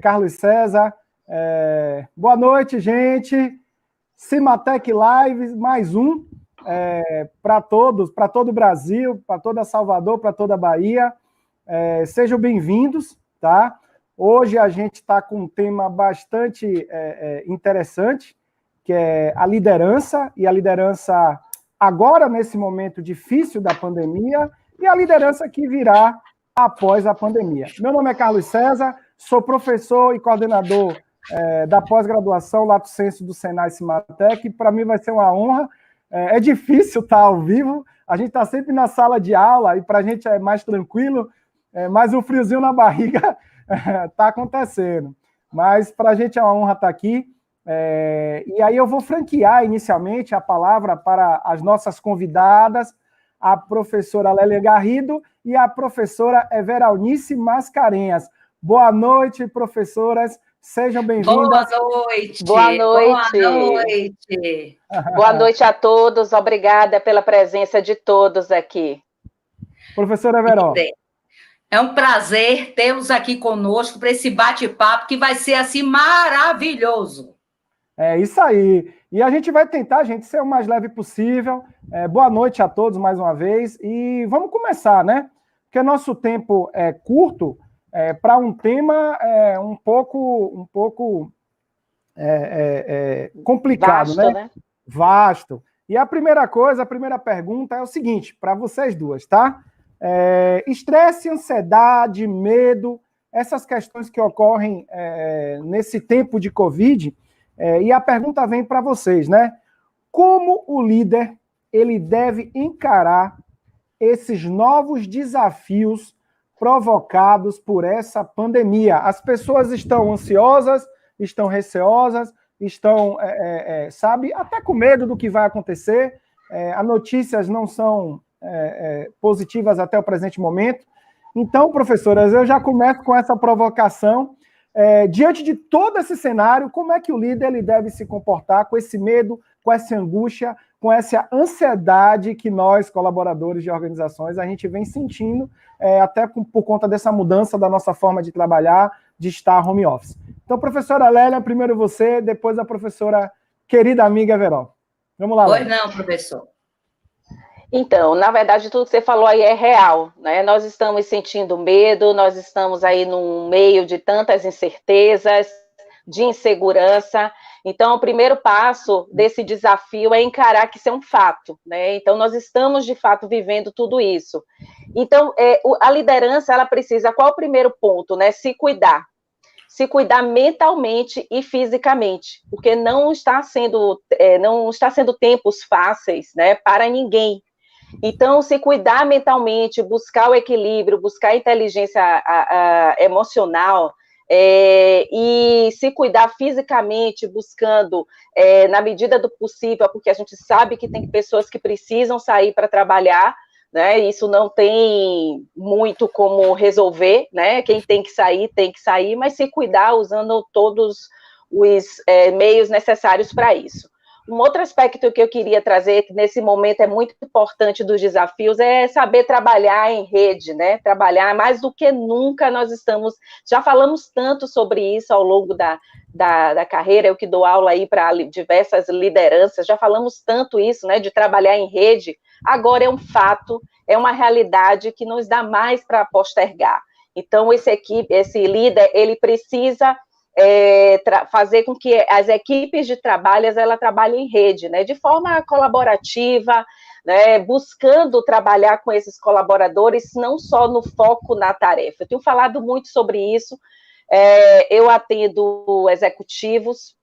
Carlos César. Boa noite, gente. Cimatec Live, mais um para todos, para todo o Brasil, para toda Salvador, para toda a Bahia. Sejam bem-vindos, tá? Hoje a gente está com um tema bastante interessante, que é a liderança, e a liderança agora, nesse momento difícil da pandemia, e a liderança que virá após a pandemia. Meu nome é Carlos César, sou professor e coordenador da pós-graduação Lato Sensu do Senai Cimatec. Para mim vai ser uma honra. É difícil estar ao vivo, a gente está sempre na sala de aula, e para a gente é mais tranquilo, mas o friozinho na barriga está acontecendo. Mas para a gente é uma honra estar aqui. E aí eu vou franquear inicialmente a palavra para as nossas convidadas, a professora Lélia Garrido e a professora Everalnice Mascarenhas. Boa noite, professoras, sejam bem-vindas. Boa noite. Boa noite. Boa noite. Boa noite a todos, obrigada pela presença de todos aqui. Professora Everal. É um prazer tê-los aqui conosco para esse bate-papo que vai ser assim maravilhoso. É isso aí. E a gente vai tentar, gente, ser o mais leve possível. Boa noite a todos mais uma vez. E vamos começar, né? Porque nosso tempo é curto para um tema um pouco complicado, Vasto, né? Vasto. E a primeira pergunta é o seguinte, para vocês duas, tá? Estresse, ansiedade, medo, essas questões que ocorrem nesse tempo de Covid. E a pergunta vem para vocês, né? Como o líder ele deve encarar esses novos desafios provocados por essa pandemia? As pessoas estão ansiosas, estão receosas, estão, sabe, até com medo do que vai acontecer. As notícias não são positivas até o presente momento. Então, professoras, eu já começo com essa provocação. Diante de todo esse cenário, como é que o líder ele deve se comportar com esse medo, com essa angústia, com essa ansiedade que nós, colaboradores de organizações, a gente vem sentindo, até por conta dessa mudança da nossa forma de trabalhar, de estar home office. Então, professora Lélia, primeiro você, depois a professora querida amiga Everol. Vamos lá, Lélia. Pois não, professor. Então, na verdade, tudo que você falou aí é real, né? Nós estamos sentindo medo, nós estamos aí no meio de tantas incertezas, de insegurança. Então, o primeiro passo desse desafio é encarar que isso é um fato, né? Então, nós estamos, de fato, vivendo tudo isso. Então, a liderança, ela precisa, qual é o primeiro ponto, né? Se cuidar mentalmente e fisicamente, porque não está sendo tempos fáceis, né, para ninguém. Então, se cuidar mentalmente, buscar o equilíbrio, buscar a inteligência emocional, e se cuidar fisicamente, buscando, na medida do possível, porque a gente sabe que tem pessoas que precisam sair para trabalhar, né? Isso não tem muito como resolver, né? Quem tem que sair, mas se cuidar usando todos os meios necessários para isso. Um outro aspecto que eu queria trazer, que nesse momento é muito importante dos desafios, é saber trabalhar em rede, né? Trabalhar mais do que nunca já falamos tanto sobre isso ao longo da carreira, eu que dou aula aí para diversas lideranças, já falamos tanto isso, né? De trabalhar em rede, agora é um fato, é uma realidade que não dá mais para postergar. Então, esse líder, ele precisa fazer com que as equipes de trabalho ela trabalhem em rede, né, de forma colaborativa, né, buscando trabalhar com esses colaboradores, não só no foco na tarefa. Eu tenho falado muito sobre isso, eu atendo executivos,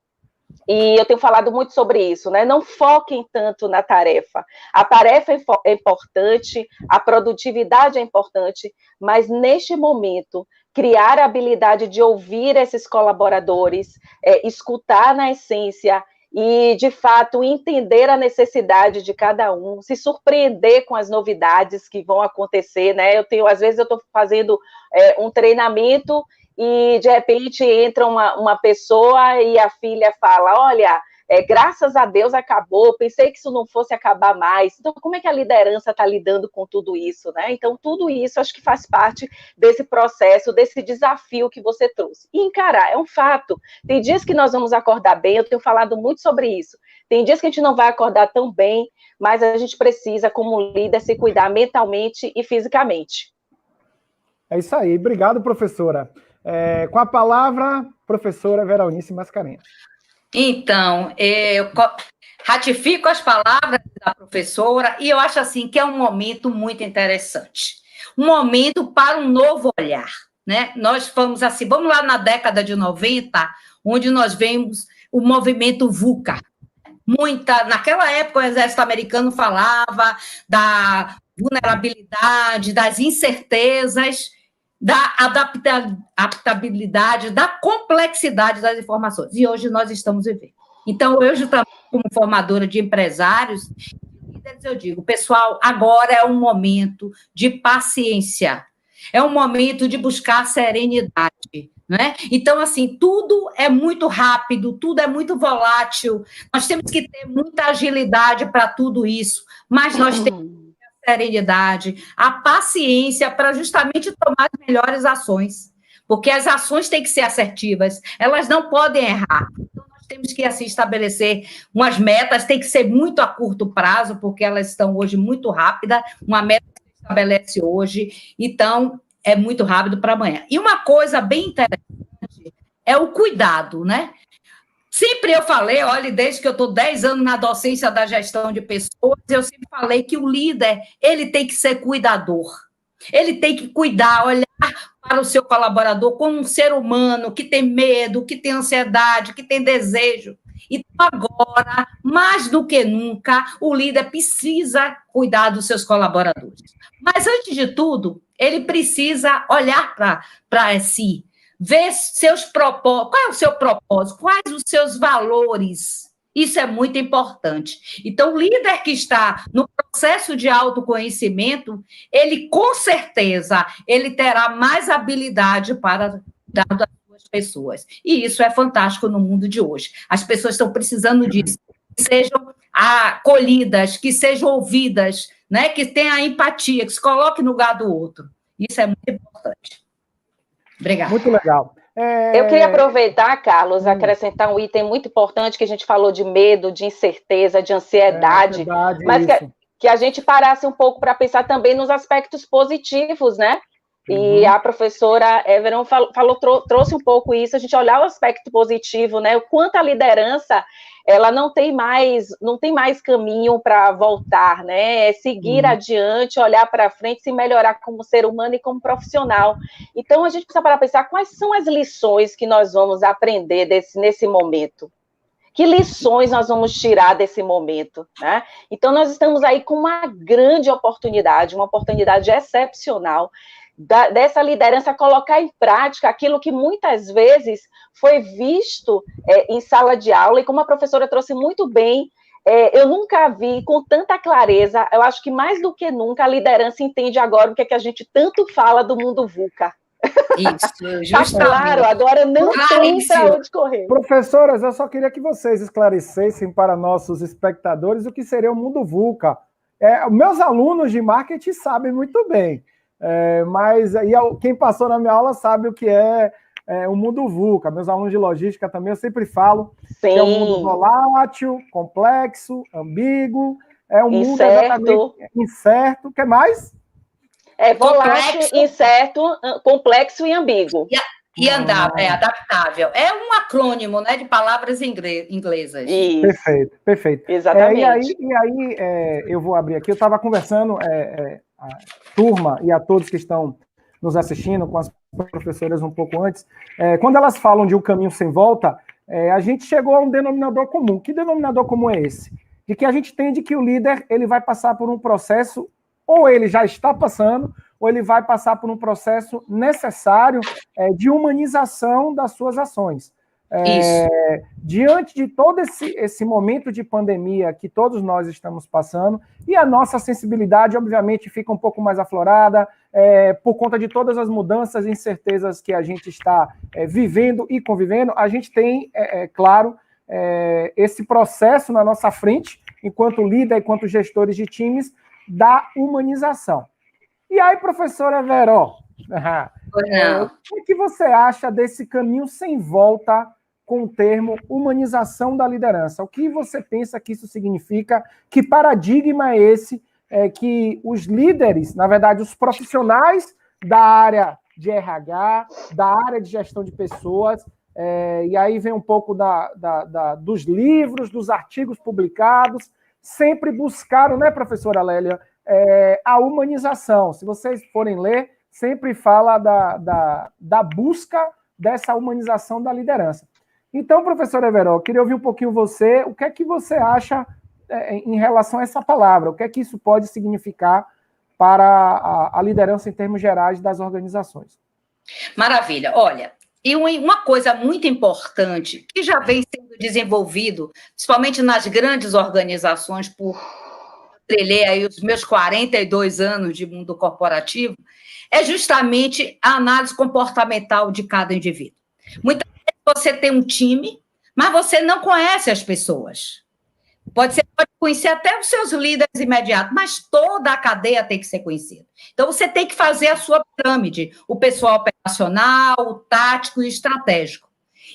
e eu tenho falado muito sobre isso, né? Não foquem tanto na tarefa. A tarefa é importante, a produtividade é importante, mas neste momento, criar a habilidade de ouvir esses colaboradores, escutar na essência e, de fato, entender a necessidade de cada um, se surpreender com as novidades que vão acontecer, né? Às vezes eu estou fazendo um treinamento e, de repente, entra uma pessoa e a filha fala, olha, graças a Deus acabou, pensei que isso não fosse acabar mais. Então, como é que a liderança está lidando com tudo isso, né? Então, tudo isso acho que faz parte desse processo, desse desafio que você trouxe. E encarar, é um fato. Tem dias que nós vamos acordar bem, eu tenho falado muito sobre isso. Tem dias que a gente não vai acordar tão bem, mas a gente precisa, como líder, se cuidar mentalmente e fisicamente. É isso aí. Obrigado, professora. Com a palavra, professora Veronice Mascarenhas. Então, eu ratifico as palavras da professora e eu acho assim que é um momento muito interessante. Um momento para um novo olhar, né? Nós fomos assim, vamos lá na década de 90, onde nós vemos o movimento VUCA. Naquela época o exército americano falava da vulnerabilidade, das incertezas, da adaptabilidade, da complexidade das informações. E hoje nós estamos vivendo. Então, hoje também, como formadora de empresários, eu digo, pessoal, agora é um momento de paciência, é um momento de buscar serenidade, né? Então, assim, tudo é muito rápido, tudo é muito volátil, nós temos que ter muita agilidade para tudo isso, mas nós temos a serenidade, a paciência para justamente tomar as melhores ações, porque as ações têm que ser assertivas, elas não podem errar. Então, nós temos que, assim, estabelecer umas metas, tem que ser muito a curto prazo, porque elas estão hoje muito rápidas, uma meta que se estabelece hoje, então, é muito rápido para amanhã. E uma coisa bem interessante é o cuidado, né? Sempre eu falei, olha, desde que eu estou 10 anos na docência da gestão de pessoas, eu sempre falei que o líder, ele tem que ser cuidador. Ele tem que cuidar, olhar para o seu colaborador como um ser humano que tem medo, que tem ansiedade, que tem desejo. Então, agora, mais do que nunca, o líder precisa cuidar dos seus colaboradores. Mas, antes de tudo, ele precisa olhar para si, ver seus propósitos, qual é o seu propósito, quais os seus valores. Isso é muito importante. Então, o líder que está no processo de autoconhecimento, ele, com certeza, ele terá mais habilidade para dar das suas pessoas. E isso é fantástico no mundo de hoje. As pessoas estão precisando disso, que sejam acolhidas, que sejam ouvidas, né? Que tenham empatia, que se coloquem no lugar do outro. Isso é muito importante. Obrigada. Muito legal. Eu queria aproveitar, Carlos, acrescentar um item muito importante que a gente falou de medo, de incerteza, de ansiedade, mas que a gente parasse um pouco para pensar também nos aspectos positivos, né? E a professora Everon trouxe um pouco isso, a gente olhar o aspecto positivo, né? O quanto a liderança, ela não tem mais caminho para voltar, né? É seguir adiante, olhar para frente, se melhorar como ser humano e como profissional. Então, a gente precisa parar para pensar quais são as lições que nós vamos aprender nesse momento. Que lições nós vamos tirar desse momento, né? Então, nós estamos aí com uma grande oportunidade, uma oportunidade excepcional, dessa liderança colocar em prática aquilo que muitas vezes foi visto em sala de aula, e como a professora trouxe muito bem, eu nunca vi com tanta clareza, eu acho que mais do que nunca a liderança entende agora o que é que a gente tanto fala do mundo VUCA. Isso, justamente. Tá claro, agora não tem para onde correr. Professoras, eu só queria que vocês esclarecessem para nossos espectadores o que seria o mundo VUCA. Meus alunos de marketing sabem muito bem, mas quem passou na minha aula sabe o que é o mundo VUCA. Meus alunos de logística também, eu sempre falo que é um mundo volátil, complexo, ambíguo, é um mundo exatamente incerto. O que mais? Volátil, incerto, complexo e ambíguo. E adaptável. É um acrônimo, né, de palavras inglesas. Isso. Perfeito. Exatamente. E aí eu vou abrir aqui, eu estava conversando, a turma e a todos que estão nos assistindo, com as professoras um pouco antes, quando elas falam de um caminho sem volta, a gente chegou a um denominador comum. Que denominador comum é esse? De que a gente entende que o líder ele vai passar por um processo, ou ele já está passando, ou ele vai passar por um processo necessário de humanização das suas ações. Diante de todo esse momento de pandemia que todos nós estamos passando, e a nossa sensibilidade, obviamente, fica um pouco mais aflorada, por conta de todas as mudanças e incertezas que a gente está vivendo e convivendo, a gente tem, claro, esse processo na nossa frente, enquanto líder, enquanto gestores de times, da humanização. E aí, professora Veró, o que você acha desse caminho sem volta com o termo humanização da liderança? O que você pensa que isso significa? Que paradigma é esse que os líderes, na verdade, os profissionais da área de RH, da área de gestão de pessoas, e aí vem um pouco dos livros, dos artigos publicados, sempre buscaram, né, professora Lélia, a humanização. Se vocês forem ler, sempre fala da busca dessa humanização da liderança. Então, professora Veró, eu queria ouvir um pouquinho você, o que é que você acha em relação a essa palavra? O que é que isso pode significar para a liderança em termos gerais das organizações? Maravilha. Olha, e uma coisa muito importante que já vem sendo desenvolvido, principalmente nas grandes organizações, trilhei aí os meus 42 anos de mundo corporativo, é justamente a análise comportamental de cada indivíduo. Muitas vezes você tem um time, mas você não conhece as pessoas. Você pode conhecer até os seus líderes imediatos, mas toda a cadeia tem que ser conhecida. Então, você tem que fazer a sua pirâmide, o pessoal operacional, o tático e o estratégico.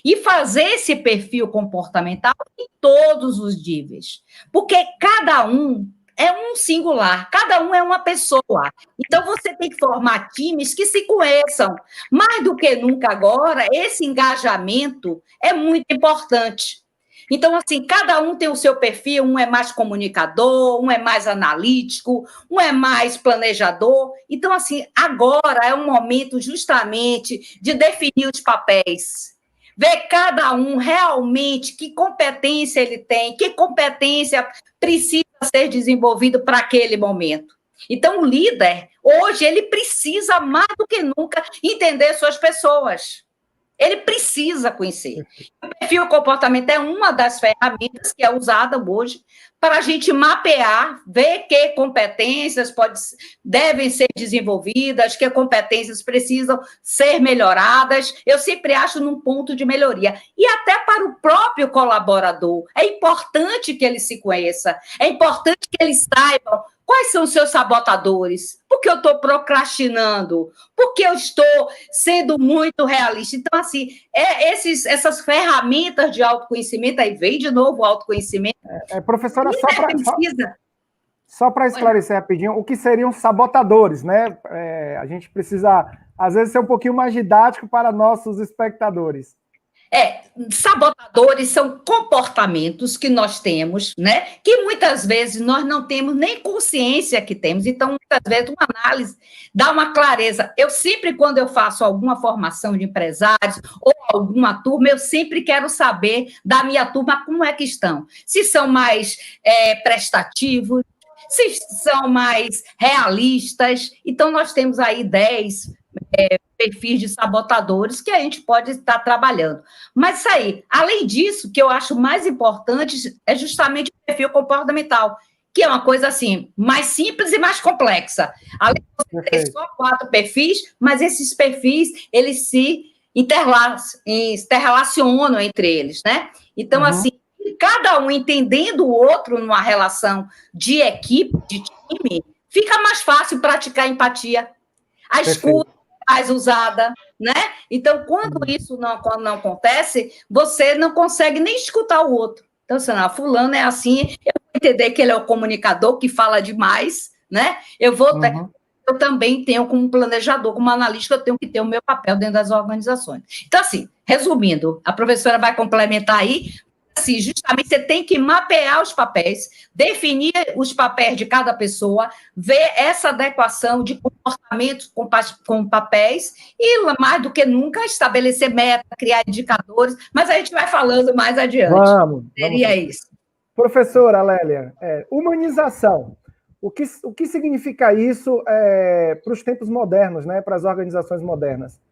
E fazer esse perfil comportamental em todos os níveis. Porque cada um é um singular, cada um é uma pessoa. Então, você tem que formar times que se conheçam. Mais do que nunca agora, esse engajamento é muito importante. Então, assim, cada um tem o seu perfil, um é mais comunicador, um é mais analítico, um é mais planejador. Então, assim, agora é um momento justamente de definir os papéis. Ver cada um realmente que competência ele tem, que competência precisa ser desenvolvido para aquele momento. Então, o líder, hoje, ele precisa mais do que nunca entender suas pessoas. Ele precisa conhecer. O perfil comportamento é uma das ferramentas que é usada hoje para a gente mapear, ver que competências devem ser desenvolvidas, que competências precisam ser melhoradas. Eu sempre acho num ponto de melhoria. E até para o próprio colaborador. É importante que ele se conheça, é importante que ele saiba quais são os seus sabotadores? Por que eu estou procrastinando? Por que eu estou sendo muito realista? Então, assim, essas ferramentas de autoconhecimento, aí vem de novo o autoconhecimento. Professora, só para esclarecer rapidinho, o que seriam sabotadores, né? A gente precisa, às vezes, ser um pouquinho mais didático para nossos espectadores. Sabotadores são comportamentos que nós temos, né? Que muitas vezes nós não temos nem consciência que temos. Então, muitas vezes, uma análise dá uma clareza. Eu sempre, quando eu faço alguma formação de empresários ou alguma turma, eu sempre quero saber da minha turma como é que estão. Se são mais prestativos, se são mais realistas. Então, nós temos aí 10 perfis de sabotadores que a gente pode estar trabalhando. Mas isso aí, além disso, que eu acho mais importante é justamente o perfil comportamental, que é uma coisa assim, mais simples e mais complexa. Além de você ter só 4 perfis, mas esses perfis, eles se interrelacionam entre eles, né? Então, assim, cada um entendendo o outro numa relação de equipe, de time, fica mais fácil praticar empatia. A escuta mais usada, né? Então, quando isso não acontece, você não consegue nem escutar o outro. Então, assim, fulano é assim, eu vou entender que ele é o comunicador, que fala demais, né? Eu também tenho, como planejador, como analista, eu tenho que ter o meu papel dentro das organizações. Então, assim, resumindo, a professora vai complementar aí, assim, justamente você tem que mapear os papéis, definir os papéis de cada pessoa, ver essa adequação de comportamentos com papéis e, mais do que nunca, estabelecer metas, criar indicadores, mas a gente vai falando mais adiante. Vamos. Seria isso. Professora Lélia, humanização. O que significa isso para os tempos modernos, né, para as organizações modernas?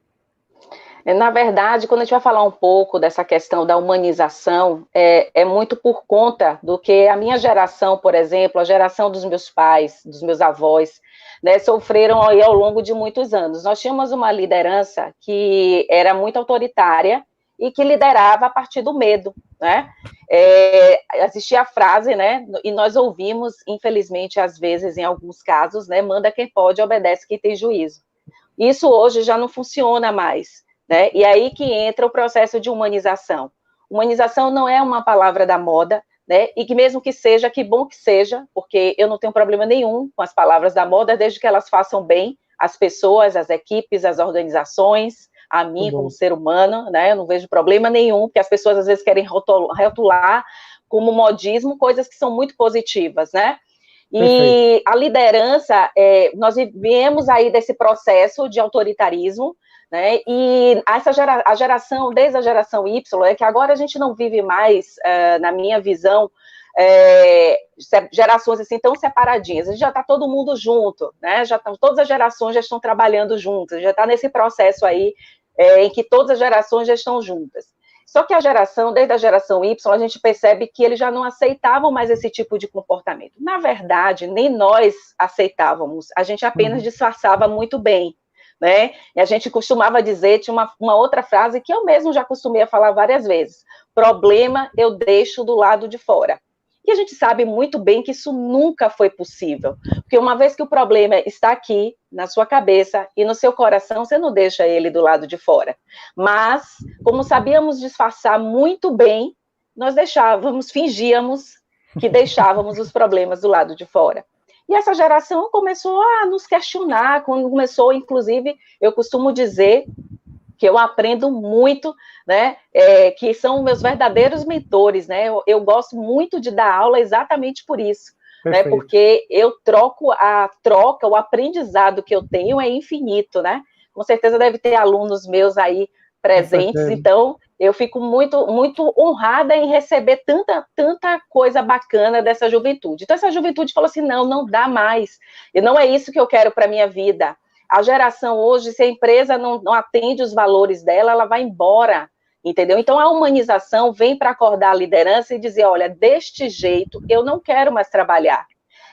Na verdade, quando a gente vai falar um pouco dessa questão da humanização, é muito por conta do que a minha geração, por exemplo, a geração dos meus pais, dos meus avós, né, sofreram aí ao longo de muitos anos. Nós tínhamos uma liderança que era muito autoritária e que liderava a partir do medo, né? Existia a frase, né? E nós ouvimos, infelizmente, às vezes, em alguns casos, né? Manda quem pode, obedece quem tem juízo. Isso hoje já não funciona mais, né? E aí que entra o processo de humanização. Humanização não é uma palavra da moda, né? E que mesmo que seja, que bom que seja, porque eu não tenho problema nenhum com as palavras da moda, desde que elas façam bem às pessoas, às equipes, às organizações, a mim como ser humano, né? Eu não vejo problema nenhum, porque as pessoas às vezes querem rotular como modismo coisas que são muito positivas, né? E perfeito. A liderança, nós viemos aí desse processo de autoritarismo, né? E a geração, desde a geração Y, é que agora a gente não vive mais, na minha visão, gerações assim tão separadinhas. A gente já está todo mundo junto, né? Todas as gerações já estão trabalhando juntas, já está nesse processo aí em que todas as gerações já estão juntas. Só que desde a geração Y, a gente percebe que eles já não aceitavam mais esse tipo de comportamento. Na verdade, nem nós aceitávamos, a gente apenas disfarçava muito bem, né? E a gente costumava dizer, tinha uma outra frase que eu mesmo já costumei falar várias vezes: problema eu deixo do lado de fora. E a gente sabe muito bem que isso nunca foi possível, porque uma vez que o problema está aqui, na sua cabeça e no seu coração, você não deixa ele do lado de fora. Mas, como sabíamos disfarçar muito bem, nós fingíamos que deixávamos os problemas do lado de fora. E essa geração começou a nos questionar, quando começou, inclusive, eu costumo dizer que eu aprendo muito, né, que são meus verdadeiros mentores, né, eu gosto muito de dar aula exatamente por isso, né, porque eu o aprendizado que eu tenho é infinito, né, com certeza deve ter alunos meus aí presentes, então eu fico muito, muito honrada em receber tanta coisa bacana dessa juventude. Então essa juventude falou assim, não dá mais, e não é isso que eu quero para a minha vida. A geração hoje, se a empresa não atende os valores dela, ela vai embora, entendeu? Então, a humanização vem para acordar a liderança e dizer, olha, deste jeito, eu não quero mais trabalhar.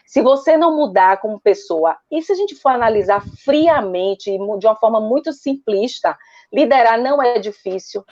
Se você não mudar como pessoa, e se a gente for analisar friamente, de uma forma muito simplista, liderar não é difícil,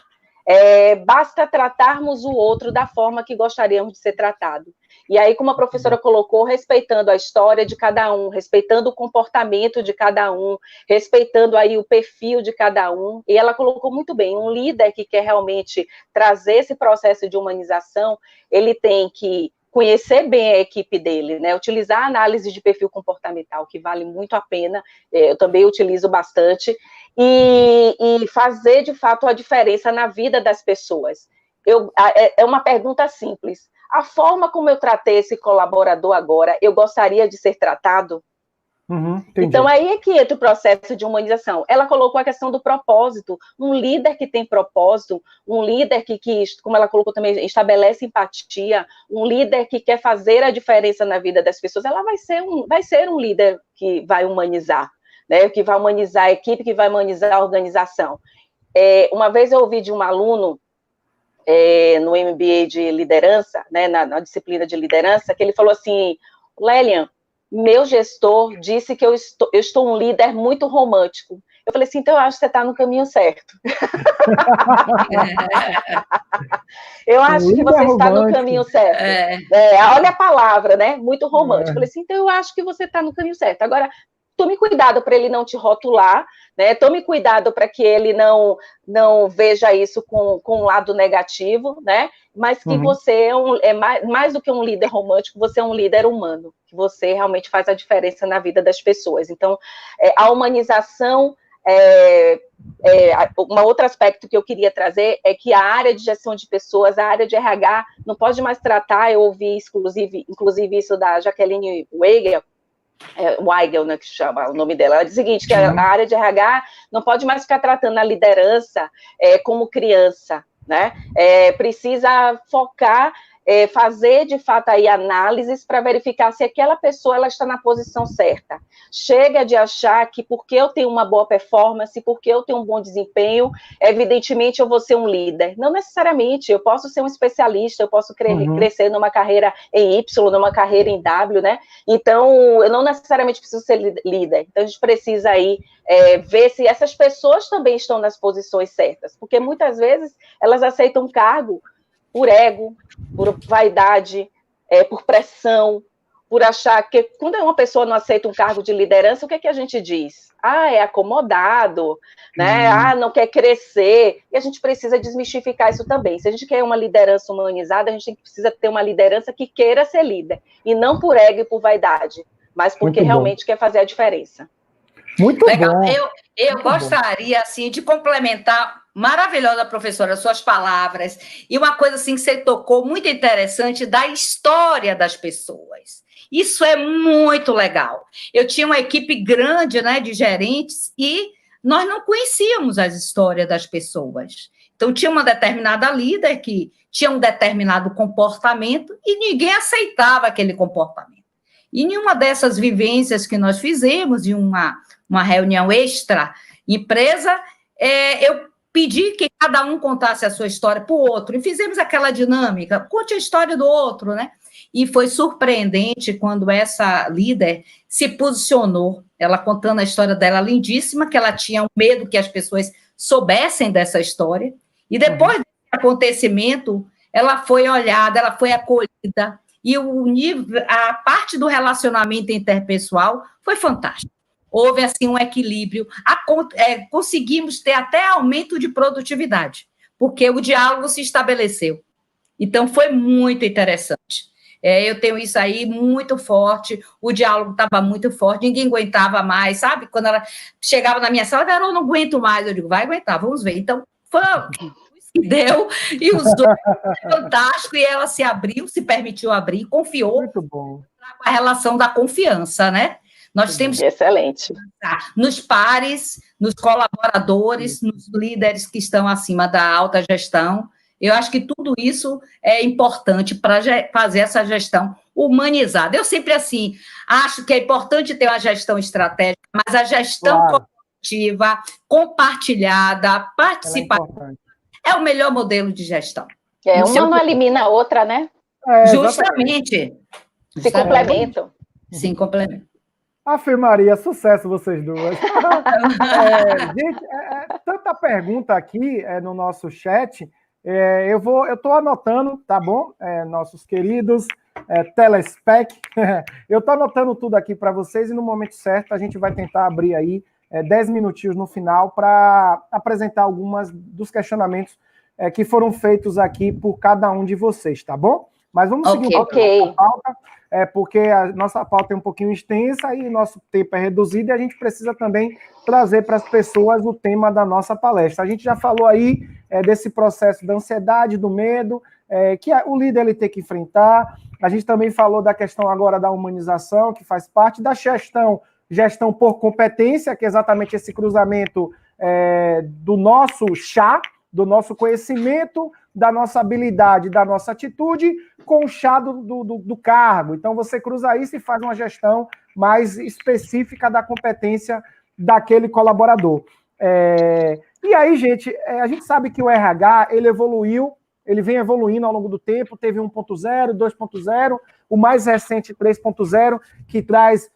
basta tratarmos o outro da forma que gostaríamos de ser tratado. E aí, como a professora colocou, respeitando a história de cada um, respeitando o comportamento de cada um, respeitando aí o perfil de cada um, e ela colocou muito bem, um líder que quer realmente trazer esse processo de humanização, ele tem que conhecer bem a equipe dele, né? Utilizar a análise de perfil comportamental, que vale muito a pena, eu também utilizo bastante, e fazer, de fato, a diferença na vida das pessoas. É uma pergunta simples. A forma como eu tratei esse colaborador agora, eu gostaria de ser tratado? Então, aí é que entra o processo de humanização. Ela colocou a questão do propósito. Um líder que tem propósito, um líder que como ela colocou também, estabelece empatia, um líder que quer fazer a diferença na vida das pessoas, ela vai ser um líder que vai humanizar, né? Que vai humanizar a equipe, que vai humanizar a organização. Uma vez eu ouvi de um aluno, no MBA de liderança, né, na disciplina de liderança, que ele falou assim, Lélian, meu gestor disse que eu estou um líder muito romântico. Eu falei assim, então eu acho que você está no caminho certo. Eu acho que você está no caminho certo. Olha a palavra, né? Muito romântico. Eu falei assim, então eu acho que você está no caminho certo. Agora, tome cuidado para ele não te rotular, né? Tome cuidado para que ele não veja isso com um lado negativo, né? Mas que você é mais do que um líder romântico, você é um líder humano, que você realmente faz a diferença na vida das pessoas. Então, a humanização, um outro aspecto que eu queria trazer é que a área de gestão de pessoas, a área de RH, não pode mais tratar, eu ouvi inclusive isso da Jacqueline Weigel, né, que chama o nome dela, ela diz o seguinte, que a área de RH não pode mais ficar tratando a liderança como criança, né? Precisa focar fazer, de fato, aí análises para verificar se aquela pessoa ela está na posição certa. Chega de achar que porque eu tenho uma boa performance, porque eu tenho um bom desempenho, evidentemente eu vou ser um líder. Não necessariamente, eu posso ser um especialista, eu posso crescer numa carreira em Y, numa carreira em W, né? Então, eu não necessariamente preciso ser líder. Então, a gente precisa aí ver se essas pessoas também estão nas posições certas, porque muitas vezes elas aceitam um cargo por ego, por vaidade, por pressão, por achar que quando uma pessoa não aceita um cargo de liderança, o que é que a gente diz? É acomodado, né? Não quer crescer. E a gente precisa desmistificar isso também. Se a gente quer uma liderança humanizada, a gente precisa ter uma liderança que queira ser líder, e não por ego e por vaidade, mas porque realmente quer fazer a diferença. Muito legal. Bom. Eu gostaria, assim, de complementar, maravilhosa, professora, suas palavras, e uma coisa, assim, que você tocou, muito interessante, da história das pessoas. Isso é muito legal. Eu tinha uma equipe grande, né, de gerentes, e nós não conhecíamos as histórias das pessoas. Então, tinha uma determinada líder que tinha um determinado comportamento, e ninguém aceitava aquele comportamento. E em uma dessas vivências que nós fizemos, em uma reunião extra empresa, eu pedi que cada um contasse a sua história para o outro, e fizemos aquela dinâmica, conte a história do outro, né? E foi surpreendente quando essa líder se posicionou, ela contando a história dela lindíssima, que ela tinha um medo que as pessoas soubessem dessa história, e depois desse acontecimento, ela foi olhada, ela foi acolhida, e a parte do relacionamento interpessoal foi fantástica. Houve, assim, um equilíbrio, conseguimos ter até aumento de produtividade, porque o diálogo se estabeleceu. Então, foi muito interessante. Eu tenho isso aí muito forte, o diálogo estava muito forte, ninguém aguentava mais, sabe? Quando ela chegava na minha sala, eu não aguento mais, eu digo, vai aguentar, vamos ver. Então, foi que deu, e os dois, fantástico, e ela se abriu, se permitiu abrir, confiou. Muito bom. A relação da confiança, né? Nós temos excelente. Nos pares, nos colaboradores, nos líderes que estão acima da alta gestão. Eu acho que tudo isso é importante para fazer essa gestão humanizada. Eu sempre, assim, acho que é importante ter uma gestão estratégica, mas a gestão colaborativa, compartilhada, participativa, é o melhor modelo de gestão. Uma não elimina a outra, né? Justamente. Se complementam. Se complementam. Afirmaria, sucesso vocês duas. Gente, tanta pergunta aqui no nosso chat. Eu estou anotando, tá bom? Nossos queridos telespec. Eu estou anotando tudo aqui para vocês e no momento certo a gente vai tentar abrir aí 10 minutinhos no final para apresentar algumas dos questionamentos que foram feitos aqui por cada um de vocês, tá bom? Mas vamos seguir um pouquinho a pauta, porque a nossa pauta é um pouquinho extensa e nosso tempo é reduzido e a gente precisa também trazer para as pessoas o tema da nossa palestra. A gente já falou aí desse processo da ansiedade, do medo, que o líder ele tem que enfrentar. A gente também falou da questão agora da humanização, que faz parte da gestão por competência, que é exatamente esse cruzamento do nosso chá, do nosso conhecimento, da nossa habilidade, da nossa atitude, com o chá do cargo. Então, você cruza isso e faz uma gestão mais específica da competência daquele colaborador. E aí, gente, a gente sabe que o RH, ele evoluiu, ele vem evoluindo ao longo do tempo, teve 1.0, 2.0, o mais recente 3.0, que traz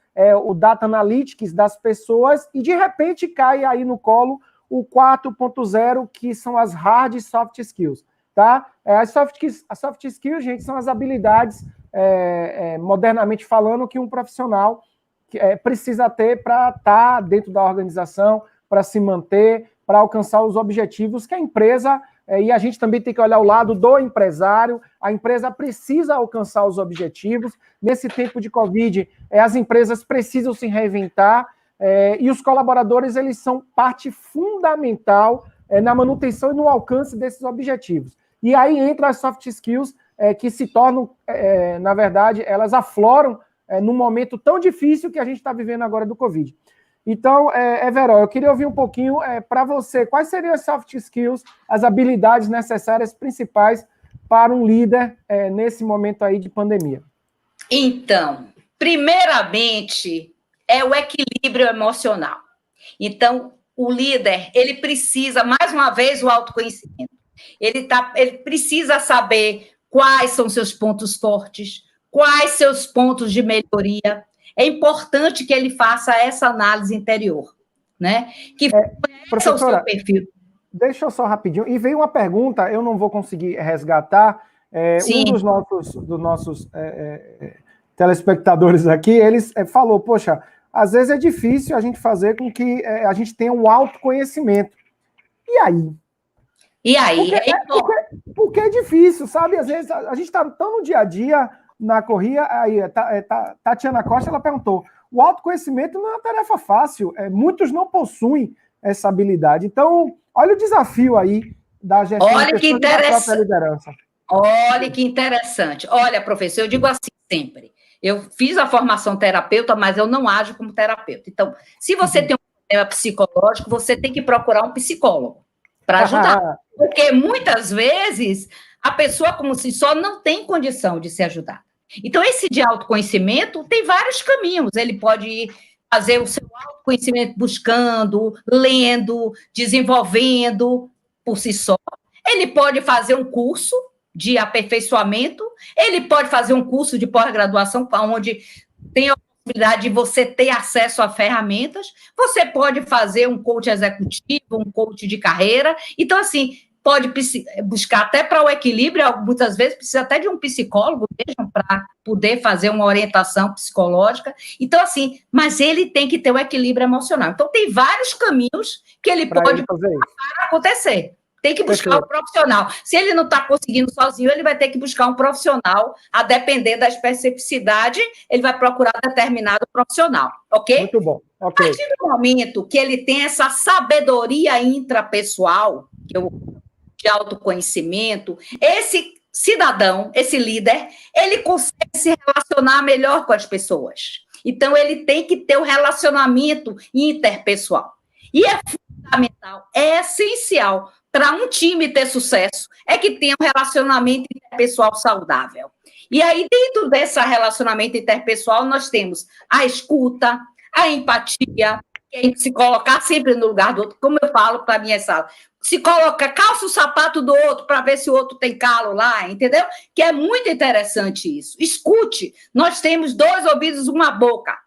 o Data Analytics das pessoas, e de repente cai aí no colo o 4.0, que são as hard e soft skills, tá? As soft skills, gente, são as habilidades, modernamente falando, que um profissional precisa ter para estar dentro da organização, para se manter, para alcançar os objetivos que a empresa, e a gente também tem que olhar o lado do empresário, a empresa precisa alcançar os objetivos. Nesse tempo de Covid, as empresas precisam se reinventar, e os colaboradores, eles são parte fundamental na manutenção e no alcance desses objetivos. E aí entra as soft skills, que se tornam, na verdade, elas afloram num momento tão difícil que a gente está vivendo agora do Covid. Então, Everó, eu queria ouvir um pouquinho para você, quais seriam as soft skills, as habilidades necessárias principais para um líder nesse momento aí de pandemia? Então, primeiramente, é o equilíbrio emocional. Então, o líder, ele precisa, mais uma vez, o autoconhecimento. Ele precisa saber quais são seus pontos fortes, quais seus pontos de melhoria. É importante que ele faça essa análise interior, né? Que faça o seu perfil. Deixa eu só rapidinho. E veio uma pergunta, eu não vou conseguir resgatar. Um dos nossos telespectadores aqui, eles falou, poxa, às vezes é difícil a gente fazer com que a gente tenha um autoconhecimento. E aí? E aí? Porque é difícil, sabe? Às vezes a gente está tão no dia a dia, na corrida, aí Tatiana Costa, ela perguntou, o autoconhecimento não é uma tarefa fácil, muitos não possuem essa habilidade. Então, olha o desafio aí da gestão da própria liderança. Olha que interessante. Olha, professor, eu digo assim sempre, eu fiz a formação terapeuta, mas eu não ajo como terapeuta. Então, se você tem um problema psicológico, você tem que procurar um psicólogo para ajudar. Porque muitas vezes a pessoa, como se só, não tem condição de se ajudar. Então, esse de autoconhecimento tem vários caminhos. Ele pode fazer o seu autoconhecimento buscando, lendo, desenvolvendo por si só. Ele pode fazer um curso de aperfeiçoamento, ele pode fazer um curso de pós-graduação, onde tem a possibilidade de você ter acesso a ferramentas. Você pode fazer um coach executivo, um coach de carreira. Então, assim, pode buscar até para o equilíbrio, muitas vezes precisa até de um psicólogo mesmo para poder fazer uma orientação psicológica. Então, assim, mas ele tem que ter o equilíbrio emocional. Então, tem vários caminhos que ele pode fazer para acontecer. Tem que buscar um profissional. Se ele não está conseguindo sozinho, ele vai ter que buscar um profissional, a depender da especificidade, ele vai procurar determinado profissional, ok? Muito bom, ok. A partir do momento que ele tem essa sabedoria intrapessoal, de autoconhecimento, esse cidadão, esse líder, ele consegue se relacionar melhor com as pessoas. Então, ele tem que ter um relacionamento interpessoal. E é fundamental, é essencial para um time ter sucesso, é que tenha um relacionamento interpessoal saudável. E aí, dentro desse relacionamento interpessoal, nós temos a escuta, a empatia, se colocar sempre no lugar do outro, como eu falo para a minha sala, se coloca, calça o sapato do outro para ver se o outro tem calo lá, entendeu? Que é muito interessante isso. Escute, nós temos 2 ouvidos, uma boca.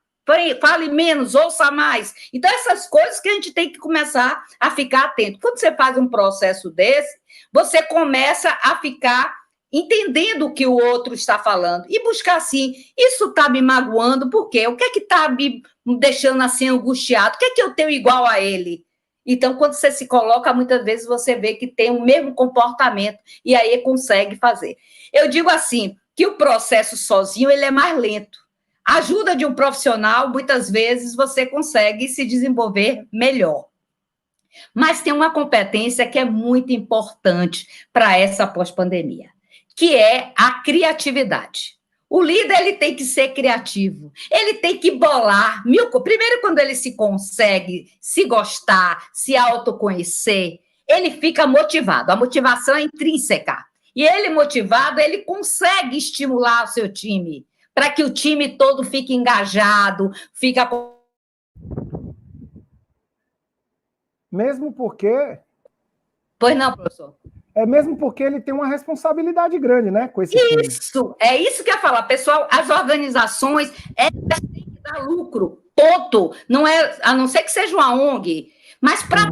Fale menos, ouça mais. Então, essas coisas que a gente tem que começar a ficar atento. Quando você faz um processo desse, você começa a ficar entendendo o que o outro está falando e buscar assim, isso está me magoando, por quê? O que é que está me deixando assim angustiado? O que é que eu tenho igual a ele? Então, quando você se coloca, muitas vezes você vê que tem o mesmo comportamento e aí consegue fazer. Eu digo assim, que o processo sozinho ele é mais lento. A ajuda de um profissional, muitas vezes, você consegue se desenvolver melhor. Mas tem uma competência que é muito importante para essa pós-pandemia, que é a criatividade. O líder ele tem que ser criativo, ele tem que bolar. Primeiro, quando ele se consegue se gostar, se autoconhecer, ele fica motivado. A motivação é intrínseca. E ele motivado, ele consegue estimular o seu time, para que o time todo fique engajado, fica... Mesmo porque... Pois não, professor? Mesmo porque ele tem uma responsabilidade grande, né, com esse time. Isso, é isso que eu ia falar. Pessoal, as organizações têm que dar lucro, ponto. Não é, a não ser que seja uma ONG, mas para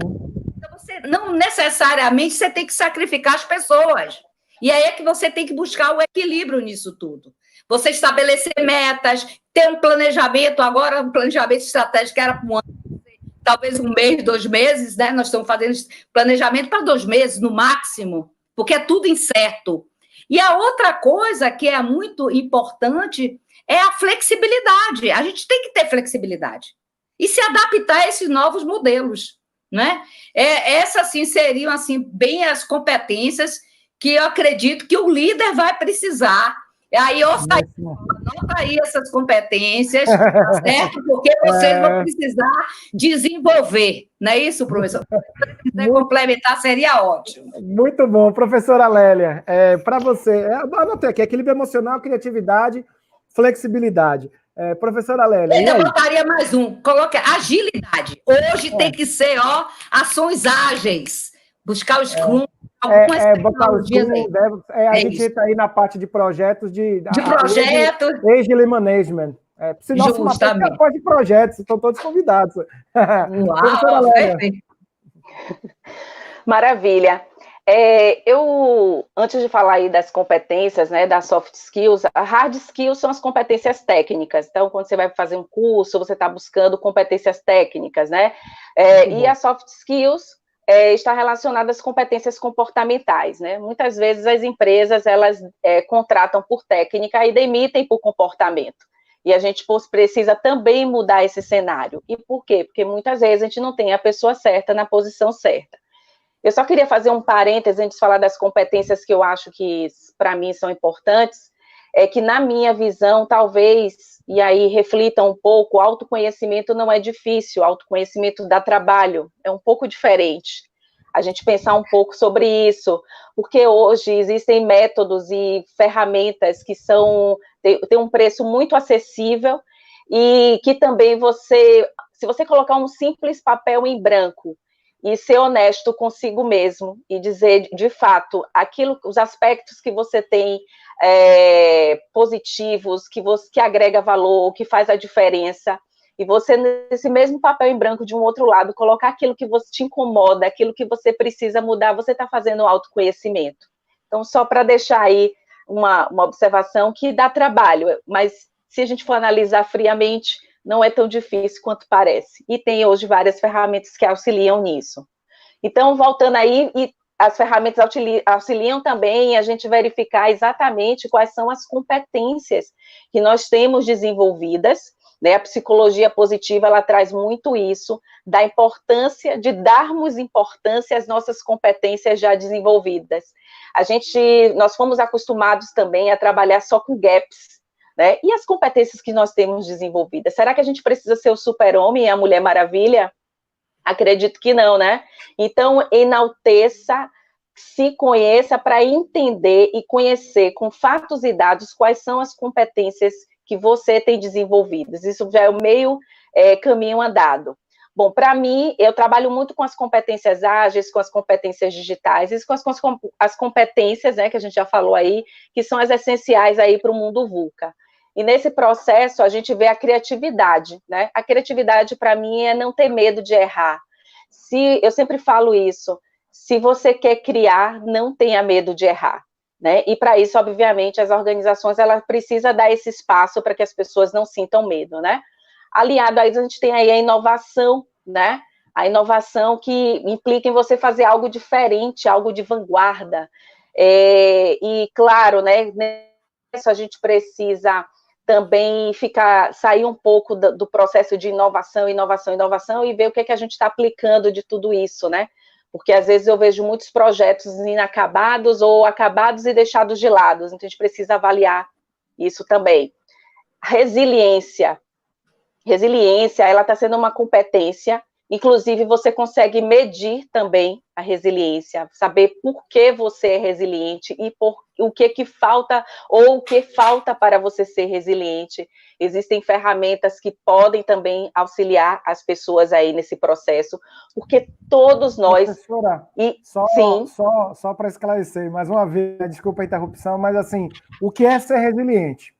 você, não necessariamente você tem que sacrificar as pessoas. E aí é que você tem que buscar o equilíbrio nisso tudo. Você estabelecer metas, ter um planejamento, agora um planejamento estratégico que era para um ano, talvez 1 mês, 2 meses, né? Nós estamos fazendo planejamento para 2 meses, no máximo, porque é tudo incerto. E a outra coisa que é muito importante é a flexibilidade. A gente tem que ter flexibilidade e se adaptar a esses novos modelos, né? Essas, assim, seriam, assim, bem as competências que eu acredito que o líder vai precisar E aí, ouça aí, anota aí essas competências, tá certo? Porque vocês vão precisar desenvolver, não é isso, professor? Se quiser complementar, seria ótimo. Muito bom. Professora Lélia, para você, anotei aqui, equilíbrio emocional, criatividade, flexibilidade. Professora Lélia, e aí? Eu botaria mais um, coloca agilidade. Hoje tem que ser, ações ágeis, buscar o Scrum, algumas tecnologias aí. A gente está aí na parte de projetos de projetos. Agile Management. Se nosso Justamente. parte de projetos, estão todos convidados. Uau, maravilha. Antes de falar aí das competências, né, das soft skills, a hard skills são as competências técnicas. Então, quando você vai fazer um curso, você está buscando competências técnicas, né? E as soft skills está relacionada às competências comportamentais, né? Muitas vezes as empresas, elas contratam por técnica e demitem por comportamento. E a gente precisa também mudar esse cenário. E por quê? Porque muitas vezes a gente não tem a pessoa certa na posição certa. Eu só queria fazer um parênteses antes de falar das competências que eu acho que, para mim, são importantes, que na minha visão, talvez, e aí reflita um pouco, o autoconhecimento não é difícil, o autoconhecimento dá trabalho, é um pouco diferente. A gente pensar um pouco sobre isso, porque hoje existem métodos e ferramentas que têm um preço muito acessível e que também se você colocar um simples papel em branco e ser honesto consigo mesmo e dizer, de fato, os aspectos que você tem positivos, que agrega valor, que faz a diferença, e você, nesse mesmo papel em branco, de um outro lado, colocar aquilo que você te incomoda, aquilo que você precisa mudar, você está fazendo autoconhecimento. Então, só para deixar aí uma observação que dá trabalho, mas se a gente for analisar friamente, não é tão difícil quanto parece. E tem hoje várias ferramentas que auxiliam nisso. Então, voltando aí, e as ferramentas auxiliam também a gente verificar exatamente quais são as competências que nós temos desenvolvidas, né? A psicologia positiva, ela traz muito isso, da importância de darmos importância às nossas competências já desenvolvidas. Nós fomos acostumados também a trabalhar só com gaps, né? E as competências que nós temos desenvolvidas? Será que a gente precisa ser o super-homem e a Mulher Maravilha? Acredito que não, né? Então, enalteça, se conheça para entender e conhecer com fatos e dados quais são as competências que você tem desenvolvidas. Isso já é o meio caminho andado. Bom, para mim, eu trabalho muito com as competências ágeis, com as competências digitais, e com as competências, né, que a gente já falou aí, que são as essenciais aí para o mundo VUCA. E nesse processo, a gente vê a criatividade, né? A criatividade, para mim, é não ter medo de errar. Eu sempre falo isso, se você quer criar, não tenha medo de errar, né? E para isso, obviamente, as organizações, ela precisa dar esse espaço para que as pessoas não sintam medo, né? Aliado a isso, a gente tem aí a inovação, né? A inovação que implica em você fazer algo diferente, algo de vanguarda. E, claro, né? Nisso a gente precisa também sair um pouco do processo de inovação e ver o que a gente está aplicando de tudo isso, né? Porque às vezes eu vejo muitos projetos inacabados ou acabados e deixados de lado, então a gente precisa avaliar isso também. Resiliência, ela está sendo uma competência, inclusive você consegue medir também a resiliência, saber por que você é resiliente e o que falta, ou o que falta para você ser resiliente. Existem ferramentas que podem também auxiliar as pessoas aí nesse processo, porque todos nós... Professora, só para esclarecer, mais uma vez, desculpa a interrupção, mas assim, o que é ser resiliente?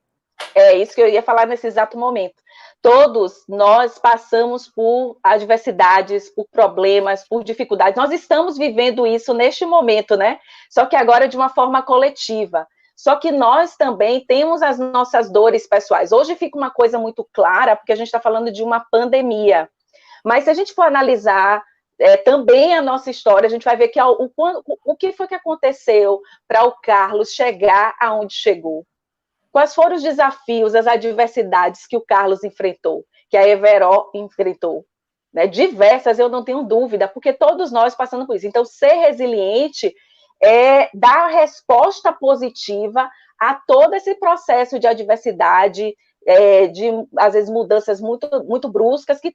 É isso que eu ia falar nesse exato momento. Todos nós passamos por adversidades, por problemas, por dificuldades. Nós estamos vivendo isso neste momento, né? Só que agora de uma forma coletiva. Só que nós também temos as nossas dores pessoais. Hoje fica uma coisa muito clara, porque a gente está falando de uma pandemia. Mas se a gente for analisar também a nossa história, a gente vai ver que o que foi que aconteceu para o Carlos chegar aonde chegou. Quais foram os desafios, as adversidades que o Carlos enfrentou, que a Everó enfrentou? Né? Diversas, eu não tenho dúvida, porque todos nós passamos por isso. Então, ser resiliente dar resposta positiva a todo esse processo de adversidade, de, às vezes, mudanças muito, muito bruscas que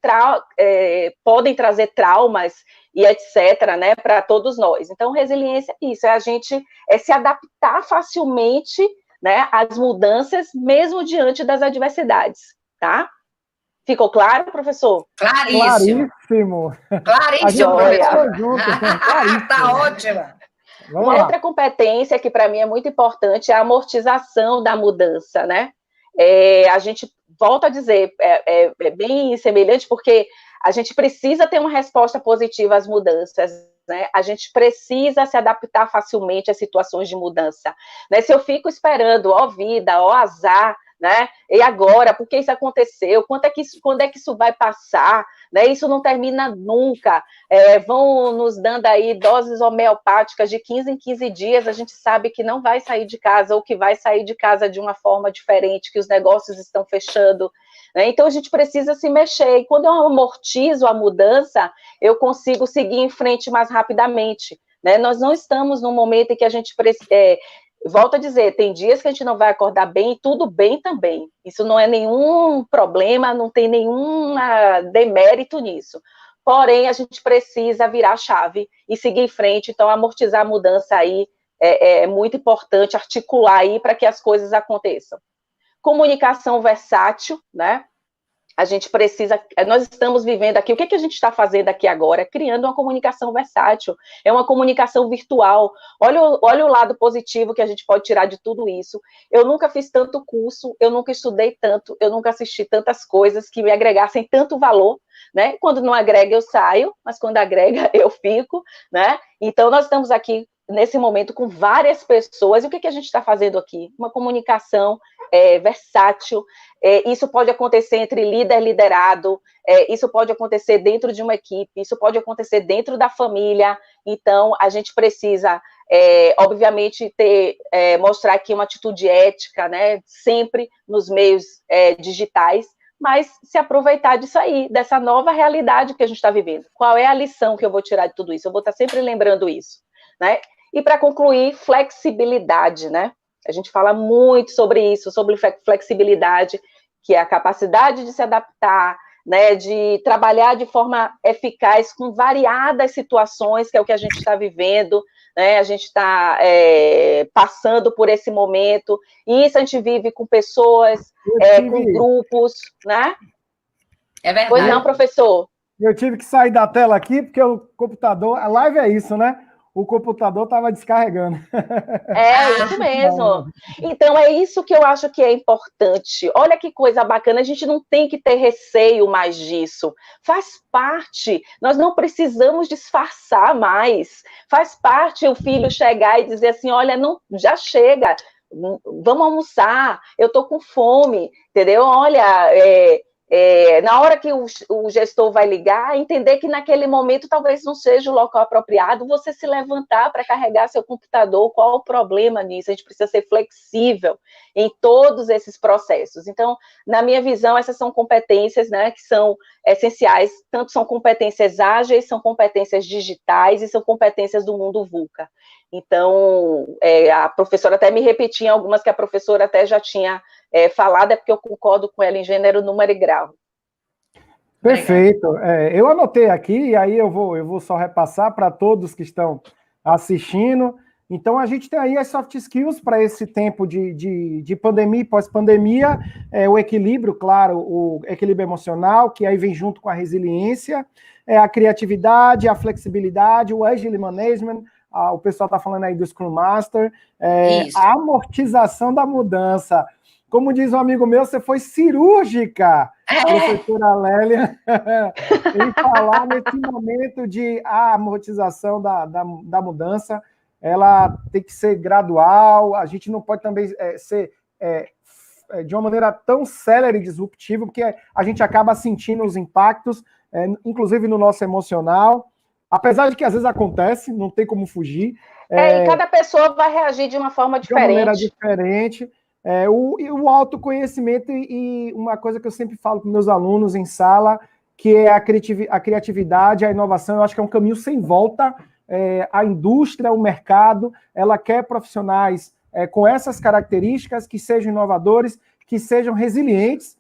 podem trazer traumas e etc., né, para todos nós. Então, resiliência é isso, a gente se adaptar facilmente, né, às mudanças, mesmo diante das adversidades, tá? Ficou claro, professor? Claríssimo. Claríssimo, professor. Tá ótima. Uma outra competência que, para mim, é muito importante é a amortização da mudança, né? A gente, volta a dizer, é bem semelhante, porque a gente precisa ter uma resposta positiva às mudanças, né? A gente precisa se adaptar facilmente às situações de mudança, né? Se eu fico esperando, ó vida, ó azar, né? E agora, por que isso aconteceu? Quando é que isso vai passar? Né? Isso não termina nunca. Vão nos dando aí doses homeopáticas de 15 em 15 dias, a gente sabe que não vai sair de casa, ou que vai sair de casa de uma forma diferente, que os negócios estão fechando, né? Então a gente precisa se mexer, e quando eu amortizo a mudança, eu consigo seguir em frente mais rapidamente, né? Nós não estamos num momento em que a gente volto a dizer, tem dias que a gente não vai acordar bem, e tudo bem também. Isso não é nenhum problema, não tem nenhum demérito nisso. Porém, a gente precisa virar a chave e seguir em frente. Então, amortizar a mudança aí é muito importante, articular aí para que as coisas aconteçam. Comunicação versátil, né? A gente precisa, nós estamos vivendo aqui, o que a gente está fazendo aqui agora? Criando uma comunicação versátil, é uma comunicação virtual. Olha o lado positivo que a gente pode tirar de tudo isso. Eu nunca fiz tanto curso, eu nunca estudei tanto, eu nunca assisti tantas coisas que me agregassem tanto valor, né? Quando não agrega, eu saio, mas quando agrega, eu fico, né? Então, nós estamos aqui, nesse momento, com várias pessoas, e o que a gente está fazendo aqui? Uma comunicação versátil. Isso pode acontecer entre líder e liderado, isso pode acontecer dentro de uma equipe, isso pode acontecer dentro da família. Então, a gente precisa, obviamente, mostrar aqui uma atitude ética, né, sempre nos meios digitais, mas se aproveitar disso aí, dessa nova realidade que a gente está vivendo. Qual é a lição que eu vou tirar de tudo isso? Eu vou estar sempre lembrando isso, né? E, para concluir, flexibilidade, né? A gente fala muito sobre isso, sobre flexibilidade, que é a capacidade de se adaptar, né, de trabalhar de forma eficaz com variadas situações, que é o que a gente está vivendo, né, a gente está passando por esse momento, e isso a gente vive com pessoas, com grupos, né? É verdade. Pois não, professor? Eu tive que sair da tela aqui, porque o computador, a live é isso, né? O computador estava descarregando. Isso mesmo. Então, é isso que eu acho que é importante. Olha que coisa bacana, a gente não tem que ter receio mais disso. Faz parte, nós não precisamos disfarçar mais. Faz parte o filho chegar e dizer assim, olha, não, já chega, vamos almoçar, eu estou com fome, entendeu? Olha, na hora que o gestor vai ligar, entender que naquele momento talvez não seja o local apropriado, você se levantar para carregar seu computador, qual o problema nisso? A gente precisa ser flexível em todos esses processos. Então, na minha visão, essas são competências, né, que são essenciais, tanto são competências ágeis, são competências digitais e são competências do mundo VUCA. Então, a professora até me repetiu em algumas que a professora até já tinha falado, é porque eu concordo com ela em gênero, número e grau. Perfeito. Eu anotei aqui, e aí eu vou só repassar para todos que estão assistindo. Então, a gente tem aí as soft skills para esse tempo de pandemia e pós-pandemia, o equilíbrio, claro, o equilíbrio emocional, que aí vem junto com a resiliência, a criatividade, a flexibilidade, o agile management, o pessoal está falando aí do Scrum Master, a amortização da mudança. Como diz um amigo meu, você foi cirúrgica, professora Lélia, em falar nesse momento de amortização da mudança. Ela tem que ser gradual, a gente não pode também ser de uma maneira tão célere e disruptiva, porque a gente acaba sentindo os impactos, inclusive no nosso emocional, apesar de que às vezes acontece, não tem como fugir. E cada pessoa vai reagir de uma forma diferente. De uma maneira diferente. O autoconhecimento, e uma coisa que eu sempre falo para meus alunos em sala, que é a criatividade, a inovação, eu acho que é um caminho sem volta a indústria, o mercado, ela quer profissionais com essas características, que sejam inovadores, que sejam resilientes.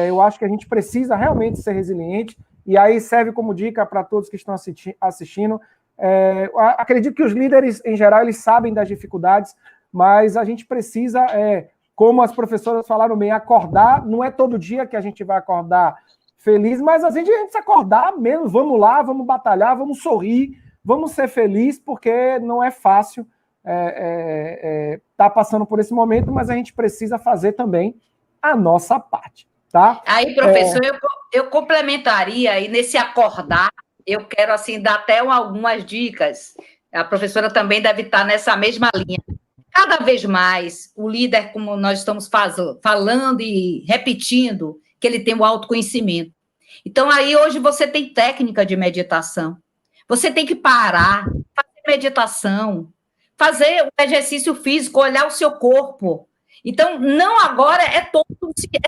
Eu acho que a gente precisa realmente ser resiliente, e aí serve como dica para todos que estão assistindo. Acredito que os líderes, em geral, eles sabem das dificuldades, mas a gente precisa, como as professoras falaram bem, acordar. Não é todo dia que a gente vai acordar feliz, mas a gente precisa acordar mesmo. Vamos lá, vamos batalhar, vamos sorrir, vamos ser felizes, porque não é fácil tá passando por esse momento, mas a gente precisa fazer também a nossa parte, tá? Aí, professor, eu complementaria aí nesse acordar. Eu quero, assim, dar até algumas dicas. A professora também deve estar nessa mesma linha. Cada vez mais, o líder, como nós estamos falando e repetindo, que ele tem o autoconhecimento. Então, aí, hoje, você tem técnica de meditação. Você tem que parar, fazer meditação, fazer o exercício físico, olhar o seu corpo. Então, não agora é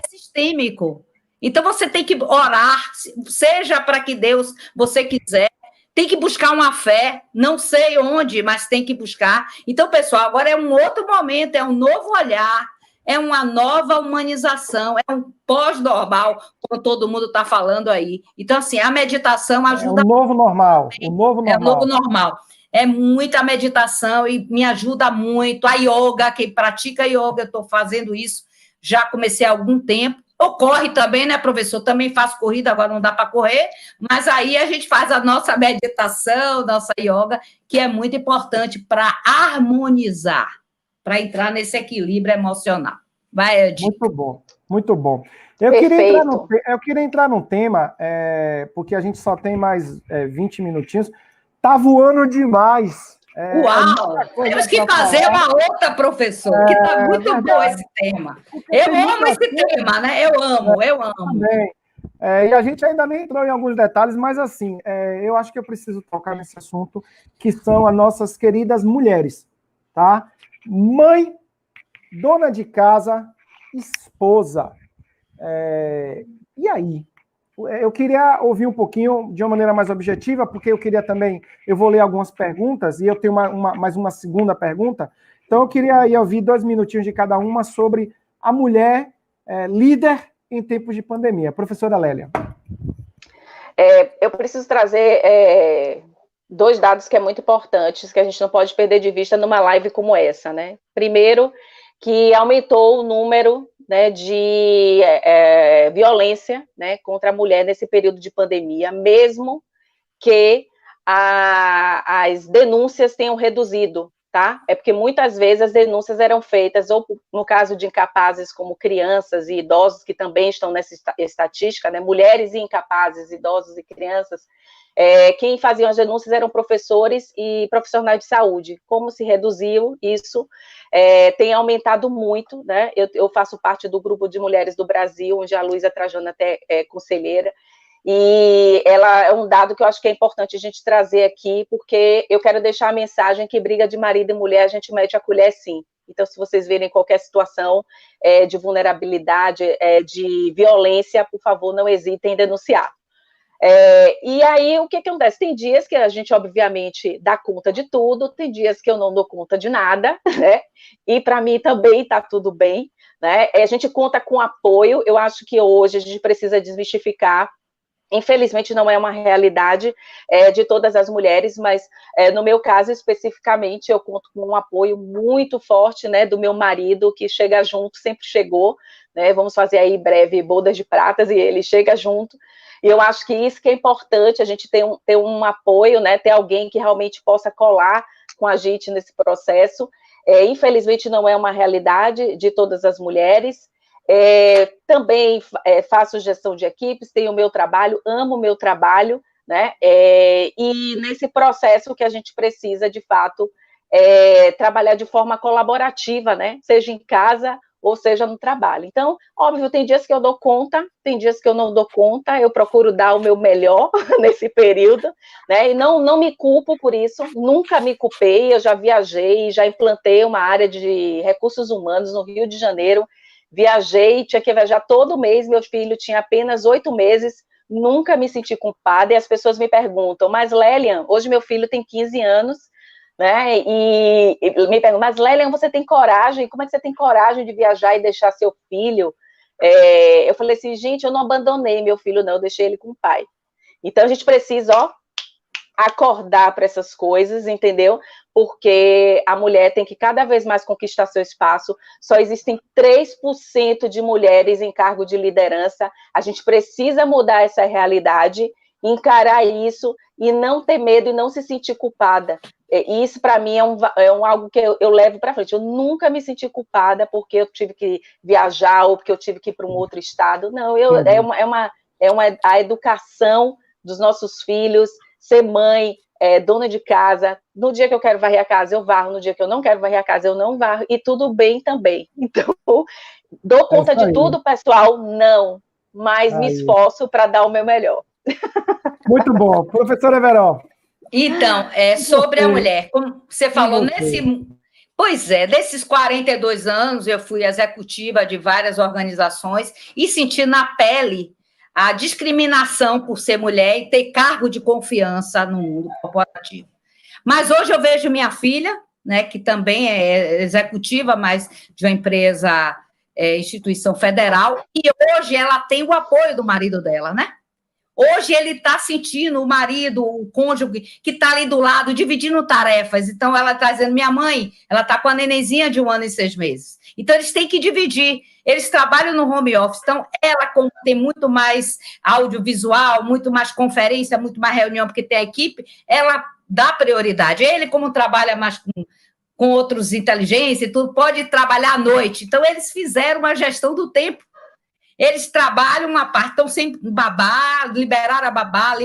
sistêmico. Então, você tem que orar, seja para que Deus você quiser, tem que buscar uma fé, não sei onde, mas tem que buscar. Então, pessoal, agora é um outro momento, é um novo olhar, é uma nova humanização, é um pós-normal, como todo mundo está falando aí. Então, assim, a meditação ajuda... É o novo normal, o novo normal. É o novo normal. É muita meditação e me ajuda muito. A yoga, quem pratica yoga, eu estou fazendo isso, já comecei há algum tempo. Ou corre também, né, professor? Também faço corrida, agora não dá para correr, mas aí a gente faz a nossa meditação, nossa yoga, que é muito importante para harmonizar, para entrar nesse equilíbrio emocional. Vai, Ed. Muito bom, muito bom. Eu queria entrar num tema, porque a gente só tem mais 20 minutinhos. Tá voando demais. Uau! Temos que fazer uma outra, professor, que está muito bom esse tema. Eu amo esse tema, né? Eu amo. Também. E a gente ainda nem entrou em alguns detalhes, mas assim, eu acho que eu preciso tocar nesse assunto, que são as nossas queridas mulheres, tá? Mãe, dona de casa, esposa. E aí? Eu queria ouvir um pouquinho de uma maneira mais objetiva, porque eu queria também, eu vou ler algumas perguntas, e eu tenho mais uma segunda pergunta, então eu queria aí ouvir 2 minutinhos de cada uma sobre a mulher líder em tempos de pandemia. Professora Lélia. Eu preciso trazer 2 dados que é muito importantes, que a gente não pode perder de vista numa live como essa, né? Primeiro, que aumentou o número, né, de violência, né, contra a mulher nesse período de pandemia, mesmo que as denúncias tenham reduzido, tá? É porque muitas vezes as denúncias eram feitas, ou no caso de incapazes como crianças e idosos, que também estão nessa estatística, né, mulheres e incapazes, idosos e crianças, quem fazia as denúncias eram professores e profissionais de saúde. Como se reduziu isso, tem aumentado muito, né? Eu faço parte do grupo de mulheres do Brasil, onde a Luísa Trajano até é conselheira, e ela é um dado que eu acho que é importante a gente trazer aqui, porque eu quero deixar a mensagem que briga de marido e mulher, a gente mete a colher sim. Então, se vocês verem qualquer situação de vulnerabilidade, de violência, por favor, não hesitem em denunciar. E aí, o que acontece? Tem dias que a gente, obviamente, dá conta de tudo, tem dias que eu não dou conta de nada, né? E para mim também está tudo bem, né? A gente conta com apoio. Eu acho que hoje a gente precisa desmistificar. Infelizmente, não é uma realidade de todas as mulheres, mas no meu caso, especificamente, eu conto com um apoio muito forte, né, do meu marido, que chega junto, sempre chegou, né? Vamos fazer aí em breve bodas de pratas, e ele chega junto. E eu acho que isso que é importante, a gente ter um apoio, né, ter alguém que realmente possa colar com a gente nesse processo. Infelizmente, não é uma realidade de todas as mulheres. Também faço gestão de equipes, tenho o meu trabalho, amo o meu trabalho, né, e nesse processo que a gente precisa, de fato, trabalhar de forma colaborativa, né, seja em casa ou seja no trabalho. Então, óbvio, tem dias que eu dou conta, tem dias que eu não dou conta, eu procuro dar o meu melhor nesse período, né, e não me culpo por isso, nunca me culpei, eu já viajei, já implantei uma área de recursos humanos no Rio de Janeiro, viajei, tinha que viajar todo mês, meu filho tinha apenas 8 meses, nunca me senti culpada, e as pessoas me perguntam, mas Lélian, hoje meu filho tem 15 anos, né, e me perguntam, mas Lélian, você tem coragem? Como é que você tem coragem de viajar e deixar seu filho? Eu falei assim, gente, eu não abandonei meu filho, não, eu deixei ele com o pai. Então, a gente precisa, acordar para essas coisas, entendeu? Porque a mulher tem que cada vez mais conquistar seu espaço. Só existem 3% de mulheres em cargo de liderança. A gente precisa mudar essa realidade, encarar isso e não ter medo e não se sentir culpada. E isso, para mim, é algo que eu levo para frente. Eu nunca me senti culpada porque eu tive que viajar ou porque eu tive que ir para um outro estado. Não, a educação dos nossos filhos, ser mãe, dona de casa. No dia que eu quero varrer a casa, eu varro. No dia que eu não quero varrer a casa, eu não varro. E tudo bem também. Então, dou conta de tudo, pessoal? Não. Mas me esforço para dar o meu melhor. Muito bom. Professora Everol. Então, sobre a mulher, como você falou, desses 42 anos, eu fui executiva de várias organizações e senti na pele a discriminação por ser mulher e ter cargo de confiança no mundo corporativo. Mas hoje eu vejo minha filha, né, que também é executiva, mas de uma empresa, instituição federal, e hoje ela tem o apoio do marido dela, né? Hoje ele está sentindo o marido, o cônjuge, que está ali do lado, dividindo tarefas. Então, ela está dizendo, minha mãe, ela está com a nenenzinha de 1 ano e 6 meses. Então, eles têm que dividir. Eles trabalham no home office. Então, ela, como tem muito mais audiovisual, muito mais conferência, muito mais reunião, porque tem a equipe, ela dá prioridade. Ele, como trabalha mais com outros inteligência e tudo, pode trabalhar à noite. Então, eles fizeram uma gestão do tempo. Eles trabalham uma parte, estão sem babá, liberaram a babá,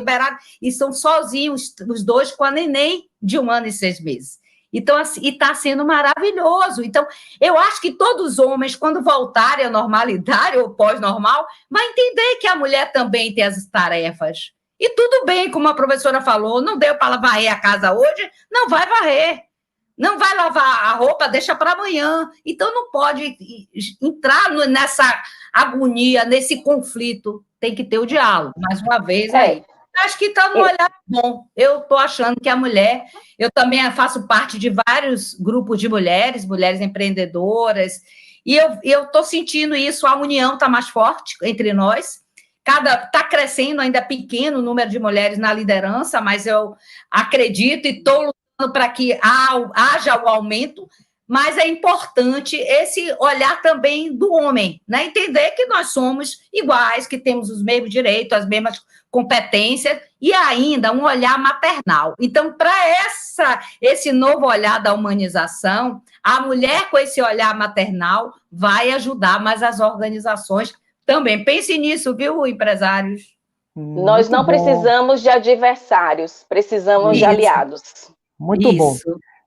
e são sozinhos, os dois, com a neném de 1 ano e 6 meses. Então, assim, e está sendo maravilhoso. Então, eu acho que todos os homens, quando voltarem à normalidade ou pós-normal, vão entender que a mulher também tem as tarefas. E tudo bem, como a professora falou, não deu para varrer a casa hoje, não vai varrer. Não vai lavar a roupa, deixa para amanhã. Então, não pode entrar nessa agonia, nesse conflito. Tem que ter o diálogo. Mais uma vez, aí. Acho que está no olhar bom. Eu estou achando que a mulher... Eu também faço parte de vários grupos de mulheres empreendedoras, e eu estou sentindo isso, a união está mais forte entre nós. Está crescendo, ainda pequeno o número de mulheres na liderança, mas eu acredito e estou para que haja o aumento, mas é importante esse olhar também do homem, né? Entender que nós somos iguais, que temos os mesmos direitos, as mesmas competências, e ainda um olhar maternal. Então, para esse novo olhar da humanização, a mulher com esse olhar maternal vai ajudar mais as organizações também. Pense nisso, viu, empresários? Nós não precisamos de adversários, precisamos de aliados. Muito bom.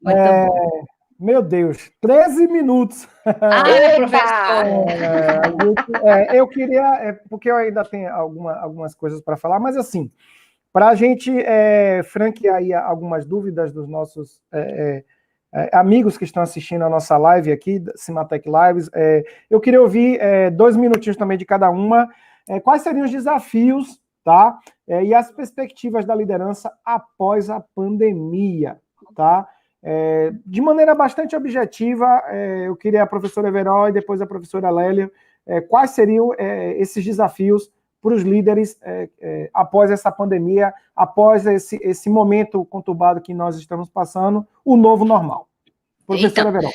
Bom. Meu Deus, 13 minutos. Professor! Eu queria, porque eu ainda tenho algumas coisas para falar, mas assim, para a gente franquear aí algumas dúvidas dos nossos amigos que estão assistindo a nossa live aqui, Cimatec Lives, eu queria ouvir 2 minutinhos também de cada uma. Quais seriam os desafios, tá? E as perspectivas da liderança após a pandemia, tá? De maneira bastante objetiva, eu queria a professora Everol e depois a professora Lélia, quais seriam esses desafios para os líderes após essa pandemia, após esse momento conturbado que nós estamos passando, o novo normal. Professora Everol.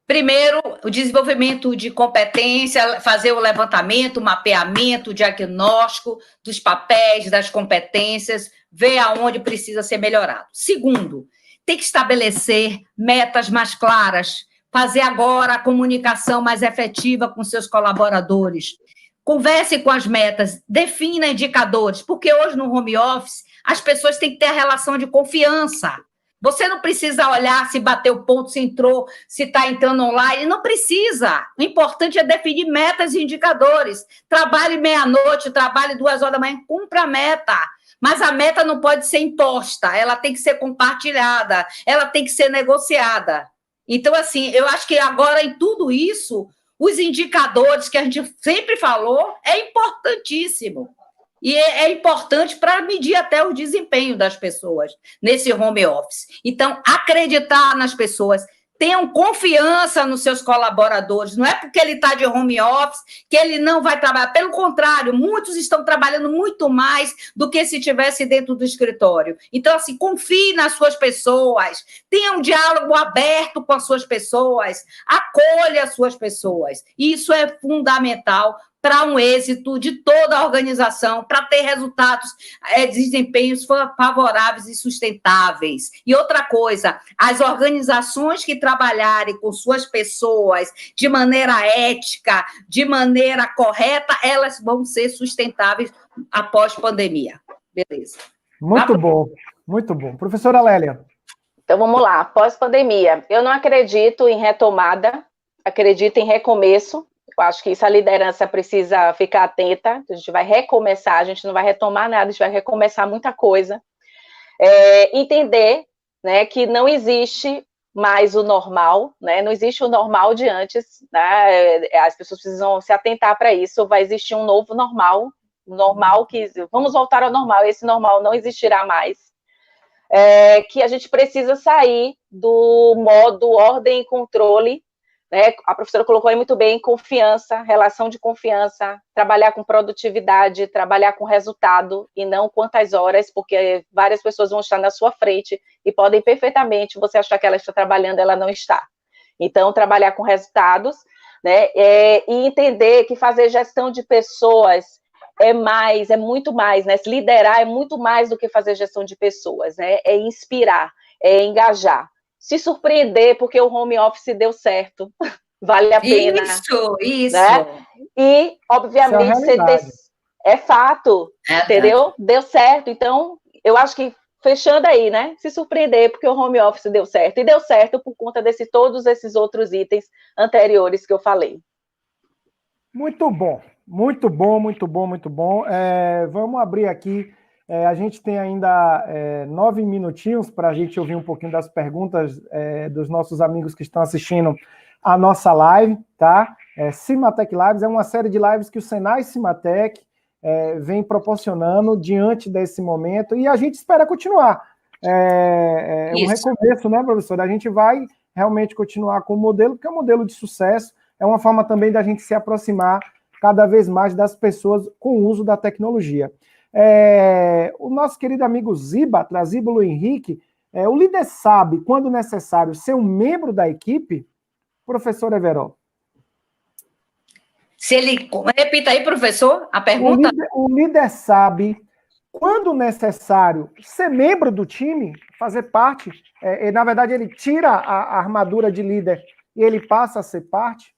Primeiro, o desenvolvimento de competência, fazer o levantamento, o mapeamento, o diagnóstico dos papéis, das competências, ver aonde precisa ser melhorado. Segundo, tem que estabelecer metas mais claras, fazer agora a comunicação mais efetiva com seus colaboradores. Converse com as metas, defina indicadores, porque hoje no home office as pessoas têm que ter a relação de confiança. Você não precisa olhar se bateu ponto, se entrou, se está entrando online, não precisa. O importante é definir metas e indicadores. Trabalhe meia-noite, trabalhe 2 horas da manhã, cumpra a meta. Mas a meta não pode ser imposta, ela tem que ser compartilhada, ela tem que ser negociada. Então, assim, eu acho que agora em tudo isso, os indicadores que a gente sempre falou é importantíssimo. E é importante para medir até o desempenho das pessoas nesse home office. Então, acreditar nas pessoas, tenham confiança nos seus colaboradores. Não é porque ele está de home office que ele não vai trabalhar. Pelo contrário, muitos estão trabalhando muito mais do que se estivesse dentro do escritório. Então, assim, confie nas suas pessoas, tenha um diálogo aberto com as suas pessoas, acolha as suas pessoas. Isso é fundamental para um êxito de toda a organização, para ter resultados, desempenhos favoráveis e sustentáveis. E outra coisa, as organizações que trabalharem com suas pessoas de maneira ética, de maneira correta, elas vão ser sustentáveis após pandemia. Beleza. Muito bom, muito bom. Professora Lélia. Então, vamos lá. Pós-pandemia, eu não acredito em retomada, acredito em recomeço. Eu acho que isso a liderança precisa ficar atenta. A gente vai recomeçar, a gente não vai retomar nada, a gente vai recomeçar muita coisa. Entender, né, que não existe mais o normal, né? Não existe o normal de antes, né? As pessoas precisam se atentar para isso. Vai existir um novo normal, que vamos voltar ao normal. Esse normal não existirá mais. Que a gente precisa sair do modo ordem e controle, né? A professora colocou aí muito bem, confiança, relação de confiança, trabalhar com produtividade, trabalhar com resultado e não quantas horas, porque várias pessoas vão estar na sua frente e podem perfeitamente você achar que ela está trabalhando, ela não está. Então, trabalhar com resultados, né? E entender que fazer gestão de pessoas é muito mais, né? Se liderar é muito mais do que fazer gestão de pessoas, né? É inspirar, é engajar. Se surpreender porque o home office deu certo, vale a pena. Isso. Né? E, obviamente, é fato, entendeu? Deu certo. Então, eu acho que, fechando aí, né? Se surpreender porque o home office deu certo. E deu certo por conta de todos esses outros itens anteriores que eu falei. Muito bom, muito bom, muito bom, muito bom. Vamos abrir aqui. A gente tem ainda 9 minutinhos para a gente ouvir um pouquinho das perguntas dos nossos amigos que estão assistindo a nossa live, tá? Cimatec Lives é uma série de lives que o Senai Cimatec vem proporcionando diante desse momento e a gente espera continuar. É um recomeço, né, professor? A gente vai realmente continuar com o modelo, que é um modelo de sucesso, é uma forma também da gente se aproximar cada vez mais das pessoas com o uso da tecnologia. O nosso querido amigo Ziba, Trazíbulo Henrique, o líder sabe, quando necessário, ser um membro da equipe? Professor Everol. Repita aí, professor, a pergunta. O líder sabe, quando necessário, ser membro do time, fazer parte, na verdade, ele tira a armadura de líder e ele passa a ser parte?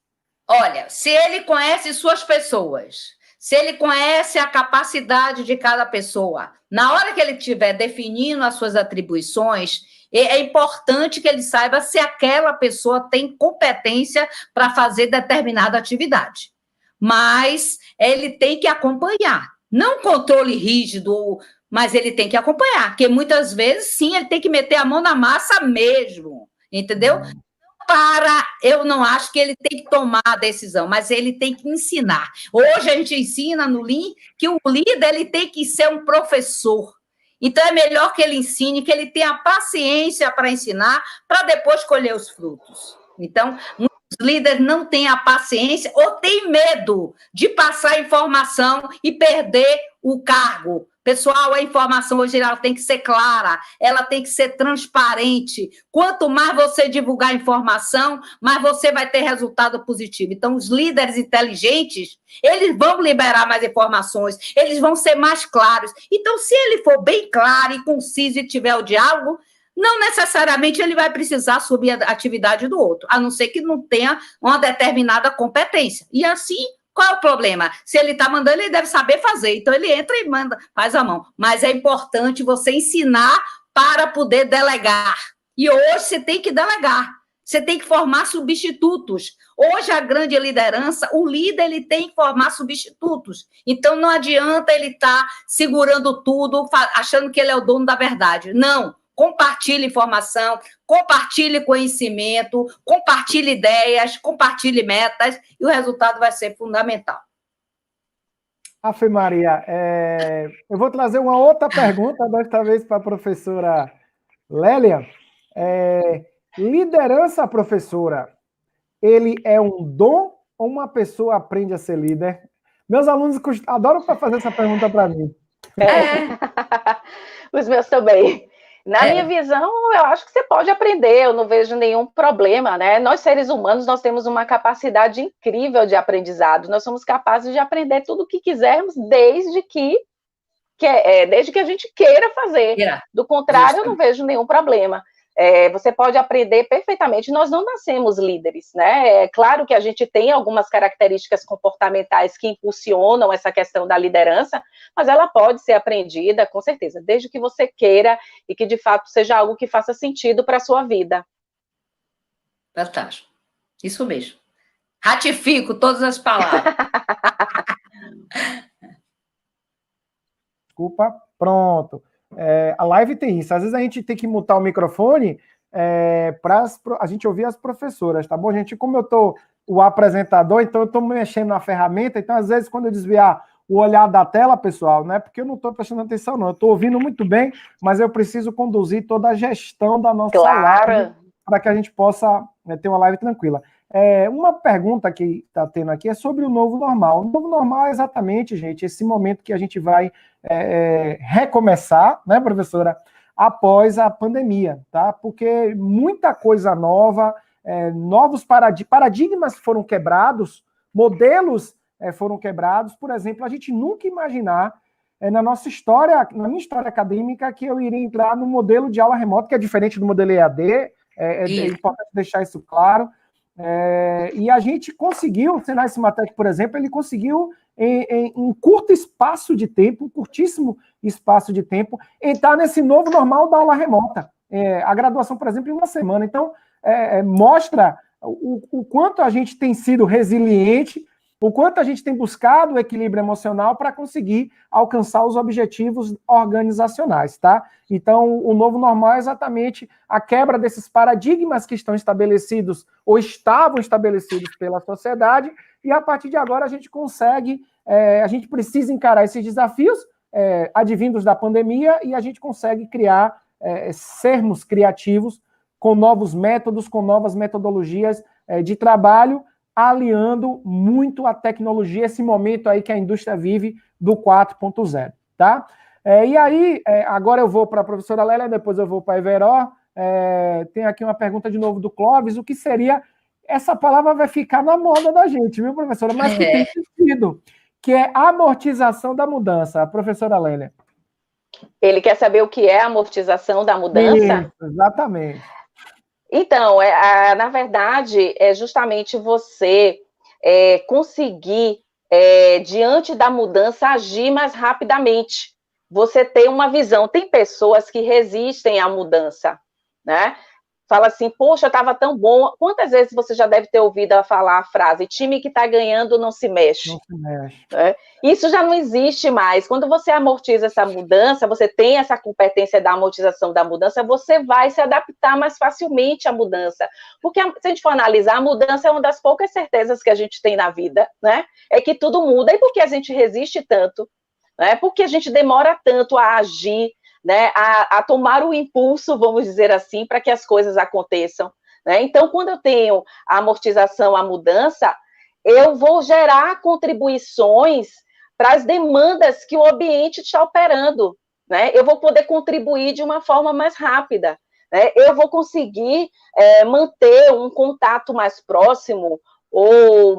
Olha, se ele conhece suas pessoas, se ele conhece a capacidade de cada pessoa, na hora que ele estiver definindo as suas atribuições, é importante que ele saiba se aquela pessoa tem competência para fazer determinada atividade. Mas ele tem que acompanhar. Não controle rígido, mas ele tem que acompanhar, porque muitas vezes, sim, ele tem que meter a mão na massa mesmo, entendeu? Eu não acho que ele tem que tomar a decisão, mas ele tem que ensinar. Hoje a gente ensina no Lean que o líder ele tem que ser um professor. Então é melhor que ele ensine, que ele tenha paciência para ensinar, para depois colher os frutos. Então, muitos líderes não têm a paciência ou têm medo de passar informação e perder o cargo. Pessoal, a informação hoje ela tem que ser clara, ela tem que ser transparente. Quanto mais você divulgar informação, mais você vai ter resultado positivo. Então, os líderes inteligentes, eles vão liberar mais informações, eles vão ser mais claros. Então, se ele for bem claro e conciso e tiver o diálogo, não necessariamente ele vai precisar subir a atividade do outro, a não ser que não tenha uma determinada competência. E assim, qual é o problema? Se ele está mandando, ele deve saber fazer. Então, ele entra e manda, faz a mão. Mas é importante você ensinar para poder delegar. E hoje você tem que delegar. Você tem que formar substitutos. Hoje, a grande liderança, o líder ele tem que formar substitutos. Então, não adianta ele estar segurando tudo, achando que ele é o dono da verdade. Não. Compartilhe informação, compartilhe conhecimento, compartilhe ideias, compartilhe metas e o resultado vai ser fundamental. Ave Maria, eu vou trazer uma outra pergunta, desta vez para a professora Lélia. Liderança, professora, ele é um dom ou uma pessoa aprende a ser líder? Meus alunos adoram fazer essa pergunta para mim. Os meus também. Na minha visão, eu acho que você pode aprender, eu não vejo nenhum problema, né? Nós, seres humanos, nós temos uma capacidade incrível de aprendizado, nós somos capazes de aprender tudo o que quisermos, desde que a gente queira fazer. Do contrário, eu não vejo nenhum problema. Você pode aprender perfeitamente, nós não nascemos líderes, né? É claro que a gente tem algumas características comportamentais que impulsionam essa questão da liderança, mas ela pode ser aprendida, com certeza, desde que você queira e que, de fato, seja algo que faça sentido para a sua vida. Fantástico. Isso mesmo. Ratifico todas as palavras. Desculpa, pronto. A live tem isso. Às vezes a gente tem que mutar o microfone para a gente ouvir as professoras, tá bom, gente? Como eu estou o apresentador, então eu estou mexendo na ferramenta, então às vezes quando eu desviar o olhar da tela, pessoal, não é porque eu não estou prestando atenção, não. Eu estou ouvindo muito bem, mas eu preciso conduzir toda a gestão da nossa live para que a gente possa ter uma live tranquila. Uma pergunta que está tendo aqui é sobre o novo normal. O novo normal é exatamente, gente, esse momento que a gente vai recomeçar, né, professora, após a pandemia, tá? Porque muita coisa nova, novos paradigmas foram quebrados, modelos foram quebrados. Por exemplo, a gente nunca imaginar na nossa história, na minha história acadêmica, que eu iria entrar no modelo de aula remota, que é diferente do modelo EAD, é importante deixar isso claro. E a gente conseguiu, o Senai Cimatec, por exemplo, ele conseguiu, em um curto espaço de tempo, um curtíssimo espaço de tempo, entrar nesse novo normal da aula remota. A graduação, por exemplo, em uma semana. Então, mostra o quanto a gente tem sido resiliente, o quanto a gente tem buscado o equilíbrio emocional para conseguir alcançar os objetivos organizacionais, tá? Então, o novo normal é exatamente a quebra desses paradigmas que estão estabelecidos ou estavam estabelecidos pela sociedade, e a partir de agora a gente consegue, a gente precisa encarar esses desafios advindos da pandemia e a gente consegue criar, sermos criativos com novos métodos, com novas metodologias de trabalho, aliando muito a tecnologia, esse momento aí que a indústria vive do 4.0, tá? E aí, agora eu vou para a professora Lélia, depois eu vou para a Everó. Tem aqui uma pergunta de novo do Clóvis, o que seria... Essa palavra vai ficar na moda da gente, viu, professora? Mas que tem sentido, que é amortização da mudança. A professora Lélia. Ele quer saber o que é amortização da mudança? Isso, exatamente. Então, na verdade, é justamente você conseguir, diante da mudança, agir mais rapidamente. Você ter uma visão. Tem pessoas que resistem à mudança, né? Fala assim, poxa, estava tão bom. Quantas vezes você já deve ter ouvido falar a frase, time que está ganhando não se mexe? Não se mexe. Né? Isso já não existe mais. Quando você amortiza essa mudança, você tem essa competência da amortização da mudança, você vai se adaptar mais facilmente à mudança. Porque, se a gente for analisar, a mudança é uma das poucas certezas que a gente tem na vida, né? É que tudo muda. E por que a gente resiste tanto? Né? Porque a gente demora tanto a agir, né, a tomar o impulso, vamos dizer assim, para que as coisas aconteçam. Né? Então, quando eu tenho a amortização, a mudança, eu vou gerar contribuições para as demandas que o ambiente está operando. Né? Eu vou poder contribuir de uma forma mais rápida. Né? Eu vou conseguir manter um contato mais próximo, ou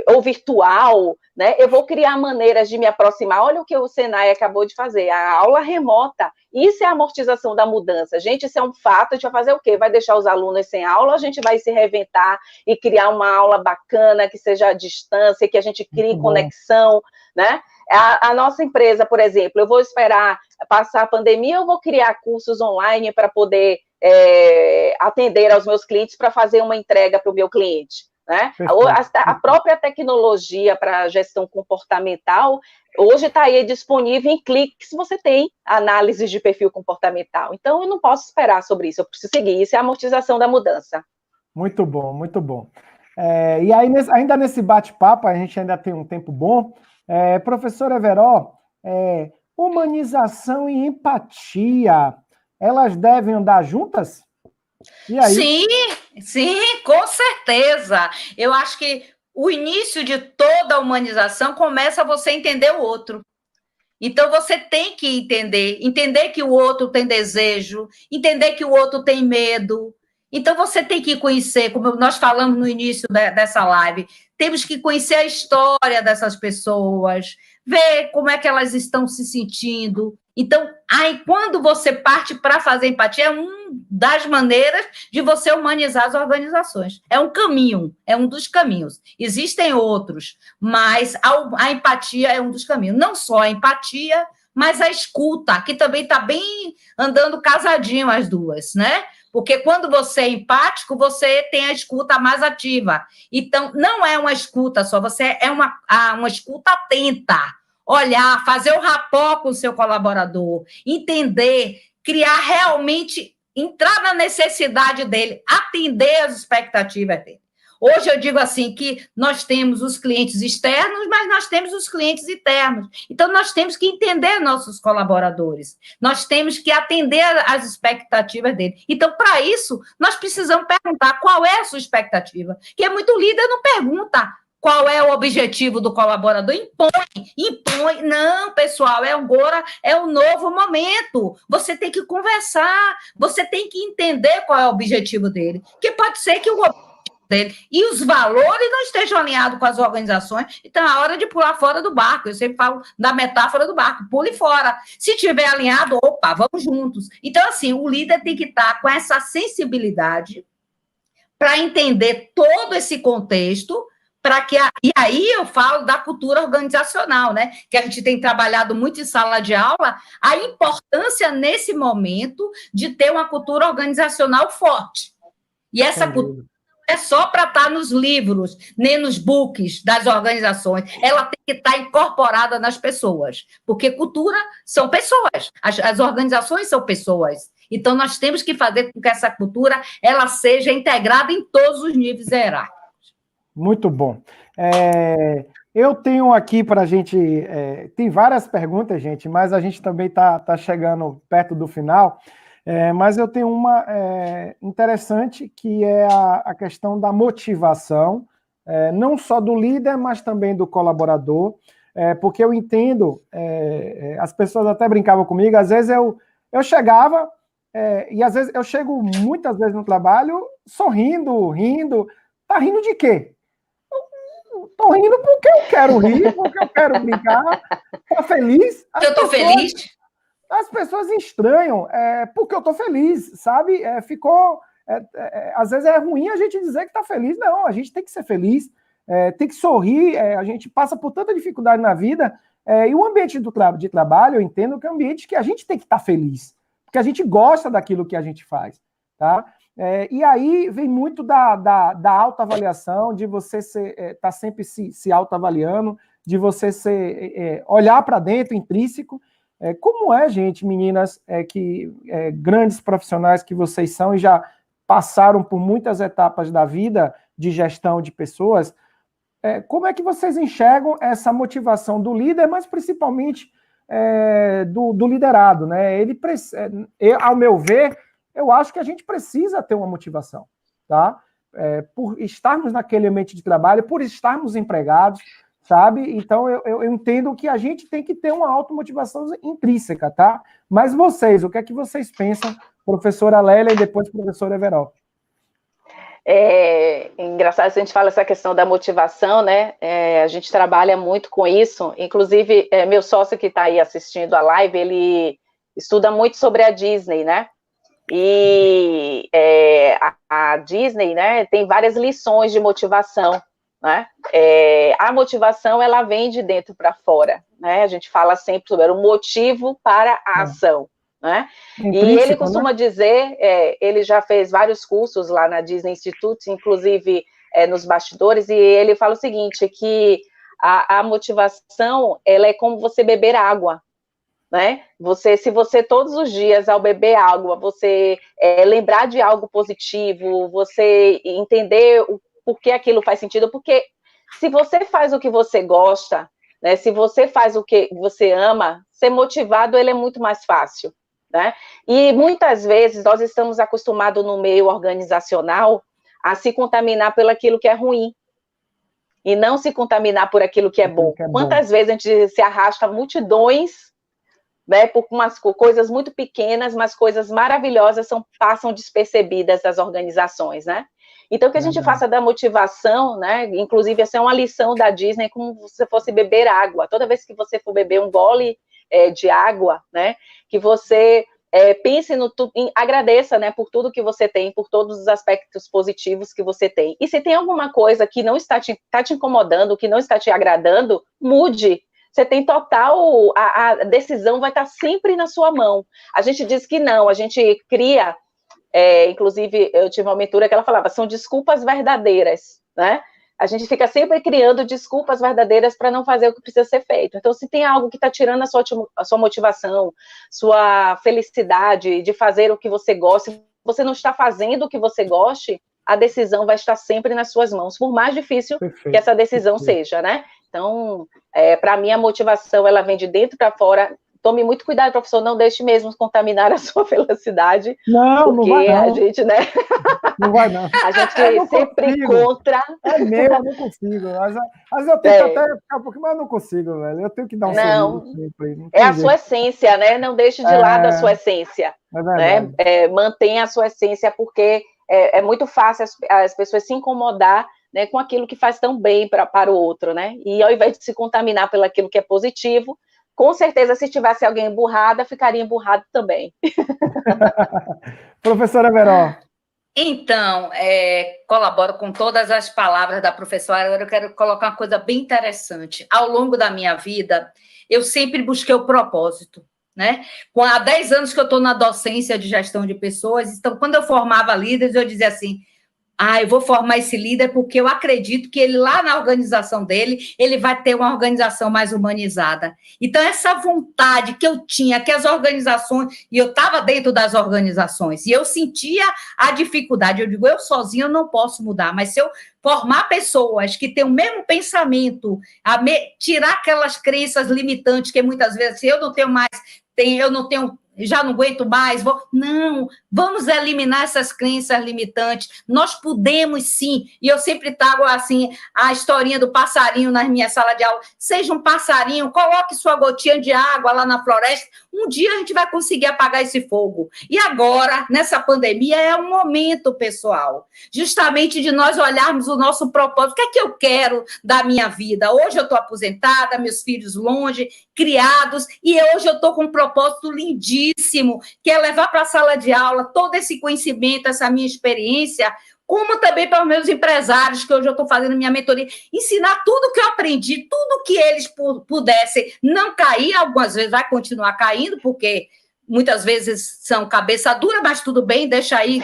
ou virtual, né? Eu vou criar maneiras de me aproximar. Olha o que o Senai acabou de fazer, a aula remota. Isso é a amortização da mudança. Gente, isso é um fato. A gente vai fazer o quê? Vai deixar os alunos sem aula, a gente vai se reinventar e criar uma aula bacana, que seja à distância, que a gente crie conexão, né? A nossa empresa, por exemplo, eu vou esperar passar a pandemia, eu vou criar cursos online para poder atender aos meus clientes, para fazer uma entrega para o meu cliente. Né? A própria tecnologia para gestão comportamental, hoje está aí disponível em cliques, você tem análise de perfil comportamental. Então, eu não posso esperar sobre isso, eu preciso seguir. Isso é a amortização da mudança. Muito bom, muito bom. E aí, ainda nesse bate-papo, a gente ainda tem um tempo bom. Professor Everó, humanização e empatia, elas devem andar juntas? E aí? Sim, com certeza. Eu acho que o início de toda a humanização começa você entender o outro. Então, você tem que entender que o outro tem desejo, entender que o outro tem medo. Então, você tem que conhecer, como nós falamos no início dessa live, temos que conhecer a história dessas pessoas, ver como é que elas estão se sentindo. Então, aí, quando você parte para fazer empatia, é uma das maneiras de você humanizar as organizações. É um caminho, é um dos caminhos. Existem outros, mas a empatia é um dos caminhos. Não só a empatia, mas a escuta, que também está bem andando casadinho as duas, né? Porque quando você é empático, você tem a escuta mais ativa. Então, não é uma escuta só, você é uma escuta atenta. Olhar, fazer o rapport com o seu colaborador, entender, criar realmente, entrar na necessidade dele, atender as expectativas dele. Hoje eu digo assim que nós temos os clientes externos, mas nós temos os clientes internos. Então, nós temos que entender nossos colaboradores. Nós temos que atender às expectativas dele. Então, para isso, nós precisamos perguntar qual é a sua expectativa. Porque muito líder não pergunta qual é o objetivo do colaborador, impõe. Não, pessoal, agora é um novo momento. Você tem que conversar, você tem que entender qual é o objetivo dele. Porque pode ser que o dele e os valores não estejam alinhados com as organizações, então é a hora de pular fora do barco. Eu sempre falo da metáfora do barco, pule fora. Se tiver alinhado, opa, vamos juntos. Então, assim, o líder tem que estar com essa sensibilidade para entender todo esse contexto, e aí eu falo da cultura organizacional, né? Que a gente tem trabalhado muito em sala de aula, a importância nesse momento de ter uma cultura organizacional forte. E essa cultura é só para estar nos livros, nem nos books das organizações. Ela tem que estar incorporada nas pessoas, porque cultura são pessoas, as organizações são pessoas. Então, nós temos que fazer com que essa cultura ela seja integrada em todos os níveis hierárquicos. Muito bom. Eu tenho aqui para a gente... tem várias perguntas, gente, mas a gente também está chegando perto do final. Mas eu tenho uma interessante, que é a questão da motivação, não só do líder, mas também do colaborador, porque eu entendo, as pessoas até brincavam comigo, às vezes eu chegava, e às vezes eu chego muitas vezes no trabalho sorrindo, rindo. Tá rindo de quê? Tô rindo porque eu quero rir, porque eu quero brincar, tô feliz. Eu tô feliz. As pessoas estranham, porque eu tô feliz, sabe? Às vezes é ruim a gente dizer que tá feliz. Não, a gente tem que ser feliz, tem que sorrir, a gente passa por tanta dificuldade na vida, e o ambiente de trabalho, eu entendo que é um ambiente que a gente tem que estar feliz, porque a gente gosta daquilo que a gente faz, tá? E aí vem muito da autoavaliação, de você tá sempre se autoavaliando, de você olhar para dentro, intrínseco. Como gente, meninas, grandes profissionais que vocês são e já passaram por muitas etapas da vida de gestão de pessoas, como é que vocês enxergam essa motivação do líder, mas principalmente do liderado, né? Ao meu ver, eu acho que a gente precisa ter uma motivação, tá? Por estarmos naquele ambiente de trabalho, por estarmos empregados, sabe? Então, eu entendo que a gente tem que ter uma automotivação intrínseca, tá? Mas vocês, o que é que vocês pensam, professora Lélia e depois professor Everó? Engraçado, se a gente fala essa questão da motivação, né? A gente trabalha muito com isso. Inclusive, meu sócio que está aí assistindo a live, ele estuda muito sobre a Disney, né? E a Disney, né, tem várias lições de motivação, né? A motivação, ela vem de dentro para fora, né? A gente fala sempre sobre o motivo para a ação, né? E ele costuma dizer, ele já fez vários cursos lá na Disney Institute, inclusive nos bastidores, e ele fala o seguinte, que a motivação, ela é como você beber água, né? Se você todos os dias, ao beber água, você lembrar de algo positivo, você entender por que aquilo faz sentido, porque se você faz o que você gosta, né, se você faz o que você ama, ser motivado ele é muito mais fácil, né? E muitas vezes nós estamos acostumados no meio organizacional a se contaminar pelo aquilo que é ruim e não se contaminar por aquilo que é bom. Quantas vezes a gente se arrasta multidões, né, por umas coisas muito pequenas, mas coisas maravilhosas passam despercebidas das organizações, né? Então, que a gente faça da motivação, né? Inclusive, essa é uma lição da Disney, como se você fosse beber água. Toda vez que você for beber um gole de água, né? Que você pense agradeça, né? Por tudo que você tem, por todos os aspectos positivos que você tem. E se tem alguma coisa que não está te incomodando, que não está te agradando, mude. Você tem total... A decisão vai estar sempre na sua mão. A gente diz que não, a gente cria... inclusive, eu tive uma mentora que ela falava, são desculpas verdadeiras, né? A gente fica sempre criando desculpas verdadeiras para não fazer o que precisa ser feito. Então, se tem algo que está tirando a sua motivação, sua felicidade de fazer o que você gosta, se você não está fazendo o que você goste, a decisão vai estar sempre nas suas mãos, por mais difícil que essa decisão seja, né? Então, para mim, a motivação, ela vem de dentro para fora. Tome muito cuidado, professor, não deixe mesmo contaminar a sua velocidade. Não, porque não vai não. A gente, né? Não vai não. A gente sempre contra. É meu, eu não consigo. Às vezes eu tento até ficar um pouquinho, mas eu não consigo, velho. Eu tenho que dar um sorriso sempre. Não é a sua essência, né? Não deixe de lado a sua essência. É verdade. Né? Mantenha a sua essência, porque é muito fácil as pessoas se incomodar, né, com aquilo que faz tão bem para o outro, né? E ao invés de se contaminar pelo aquilo que é positivo, com certeza, se tivesse alguém emburrada, ficaria emburrado também. Professora Veró. Então, colaboro com todas as palavras da professora. Agora eu quero colocar uma coisa bem interessante. Ao longo da minha vida, eu sempre busquei o propósito, né? Há 10 anos que eu estou na docência de gestão de pessoas, então, quando eu formava líderes, eu dizia assim, eu vou formar esse líder porque eu acredito que ele, lá na organização dele, ele vai ter uma organização mais humanizada. Então, essa vontade que eu tinha, que as organizações, e eu estava dentro das organizações, e eu sentia a dificuldade, eu digo, eu sozinha eu não posso mudar, mas se eu formar pessoas que têm o mesmo pensamento, tirar aquelas crenças limitantes, que muitas vezes, eu não tenho mais, eu não tenho... já não aguento mais, não, vamos eliminar essas crenças limitantes, nós podemos sim, e eu sempre trago assim, a historinha do passarinho na minha sala de aula, seja um passarinho, coloque sua gotinha de água lá na floresta, um dia a gente vai conseguir apagar esse fogo, e agora, nessa pandemia, é um momento, pessoal, justamente de nós olharmos o nosso propósito, o que é que eu quero da minha vida, hoje eu estou aposentada, meus filhos longe, criados, e hoje eu estou com um propósito lindíssimo, que é levar para a sala de aula todo esse conhecimento, essa minha experiência, como também para os meus empresários, que hoje eu estou fazendo minha mentoria, ensinar tudo que eu aprendi, tudo que eles pudessem não cair, algumas vezes vai continuar caindo, porque muitas vezes são cabeça dura, mas tudo bem, deixa aí,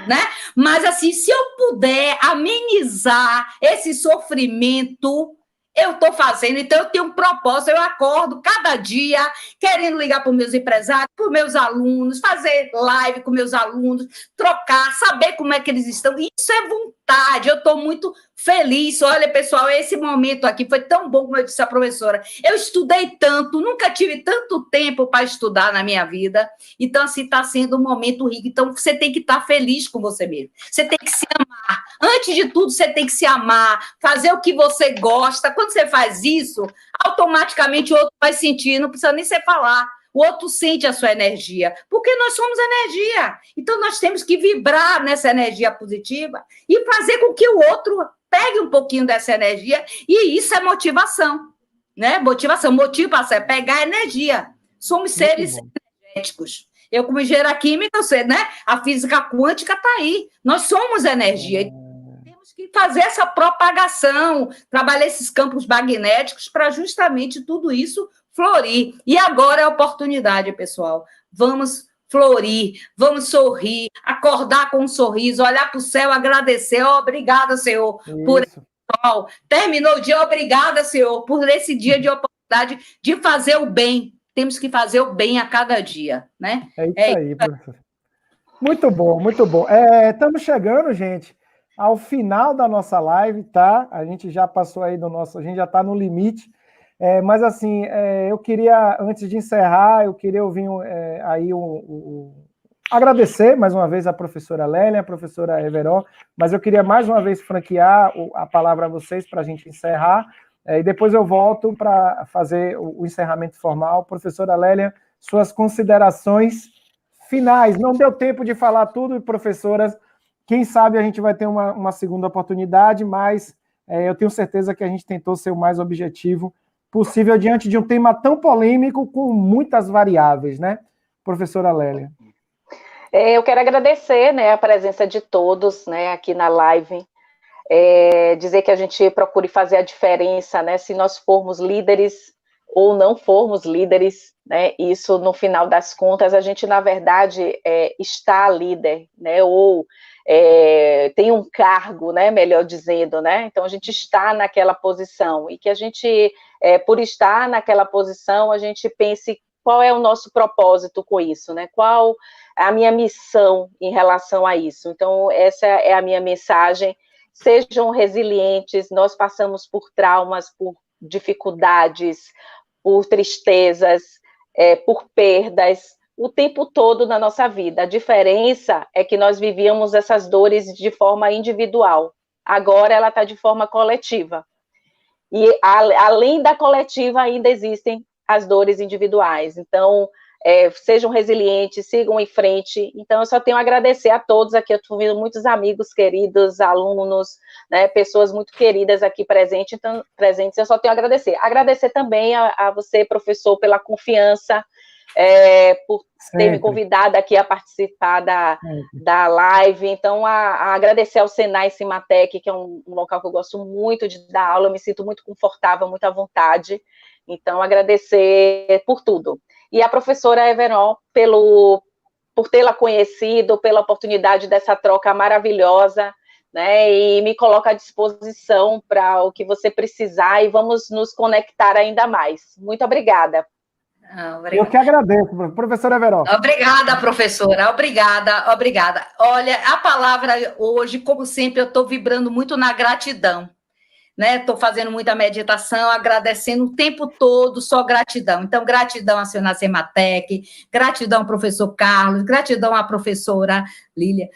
né? Mas assim, se eu puder amenizar esse sofrimento, eu estou fazendo, então eu tenho um propósito, eu acordo cada dia querendo ligar para os meus empresários, para os meus alunos, fazer live com meus alunos, trocar, saber como é que eles estão, isso é vontade, eu estou muito feliz. Olha, pessoal, esse momento aqui foi tão bom, como eu disse à professora, eu estudei tanto, nunca tive tanto tempo para estudar na minha vida, então assim, está sendo um momento rico, então você tem que estar feliz com você mesmo, você tem que se amar, antes de tudo você tem que se amar, fazer o que você gosta. Quando você faz isso, automaticamente o outro vai sentir, não precisa nem você falar, o outro sente a sua energia, porque nós somos energia, então nós temos que vibrar nessa energia positiva e fazer com que o outro pegue um pouquinho dessa energia, e isso é motivação, né? Motivação, motivo para você pegar energia, somos seres energéticos. Eu, como engenheira química, eu sei, né? A física quântica está aí, nós somos energia, que fazer essa propagação, trabalhar esses campos magnéticos para justamente tudo isso florir. E agora é a oportunidade, pessoal. Vamos florir, vamos sorrir, acordar com um sorriso, olhar para o céu, agradecer. Obrigada, Senhor, por esse sol. Terminou o dia, obrigada, Senhor, por esse dia de oportunidade de fazer o bem. Temos que fazer o bem a cada dia, né? É isso aí, professor. Muito bom, muito bom. Estamos chegando, gente, ao final da nossa live, tá? A gente já passou aí a gente já está no limite. Mas, assim, eu queria, antes de encerrar, eu queria ouvir aí agradecer mais uma vez a professora Lélia, a professora Everó, mas eu queria mais uma vez franquear a palavra a vocês para a gente encerrar, e depois eu volto para fazer o encerramento formal. Professora Lélia, suas considerações finais. Não deu tempo de falar tudo, professoras. Quem sabe a gente vai ter uma segunda oportunidade, mas eu tenho certeza que a gente tentou ser o mais objetivo possível diante de um tema tão polêmico com muitas variáveis, né? Professora Lélia. Eu quero agradecer, né, a presença de todos, né, aqui na live, dizer que a gente procure fazer a diferença, né, se nós formos líderes ou não formos líderes, né, isso, no final das contas, a gente, na verdade, está líder, né, ou tem um cargo, né, melhor dizendo, né, então a gente está naquela posição, e que a gente, por estar naquela posição, a gente pense qual é o nosso propósito com isso, né, qual a minha missão em relação a isso. Então, essa é a minha mensagem. Sejam resilientes, nós passamos por traumas, por dificuldades, por tristezas, por perdas, o tempo todo na nossa vida. A diferença é que nós vivíamos essas dores de forma individual. Agora ela está de forma coletiva. E, além da coletiva, ainda existem as dores individuais. Então, sejam resilientes, sigam em frente. Então, eu só tenho a agradecer a todos aqui. Eu estou vendo muitos amigos queridos, alunos, né, pessoas muito queridas aqui presentes. Eu só tenho a agradecer. Agradecer também a você, professor, pela confiança, por ter me convidado aqui a participar da live. Então, agradecer ao Senai Cimatec, que é um local que eu gosto muito de dar aula, eu me sinto muito confortável, muito à vontade. Então, agradecer por tudo. E a professora Everó, por tê-la conhecido, pela oportunidade dessa troca maravilhosa, né, e me coloca à disposição para o que você precisar, e vamos nos conectar ainda mais. Muito obrigada. Eu que agradeço, professora Everó. Obrigada, professora, obrigada. Olha, a palavra hoje, como sempre, eu estou vibrando muito na gratidão, né? Estou fazendo muita meditação, agradecendo o tempo todo, só gratidão. Então, gratidão à senhora Cimatec, gratidão ao professor Carlos, gratidão à professora Lélia,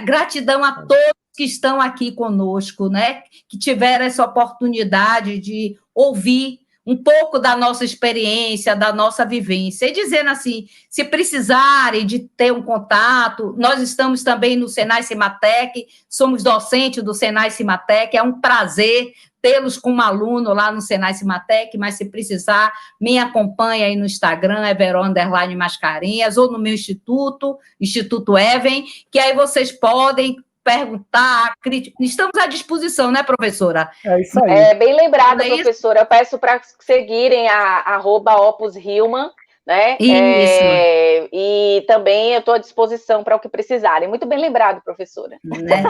gratidão a todos que estão aqui conosco, né? Que tiveram essa oportunidade de ouvir um pouco da nossa experiência, da nossa vivência, e dizendo assim, se precisarem de ter um contato, nós estamos também no Senai Cimatec, somos docentes do Senai Cimatec, é um prazer tê-los como aluno lá no Senai Cimatec, mas se precisar, me acompanhe aí no Instagram, Everó_Mascarenhas, ou no meu Instituto Even, que aí vocês podem perguntar, estamos à disposição, né, professora? É isso aí. Bem lembrada, professora. Eu peço para seguirem a @OpusHillman, né? Isso. E também eu estou à disposição para o que precisarem. Muito bem lembrado, professora. Né?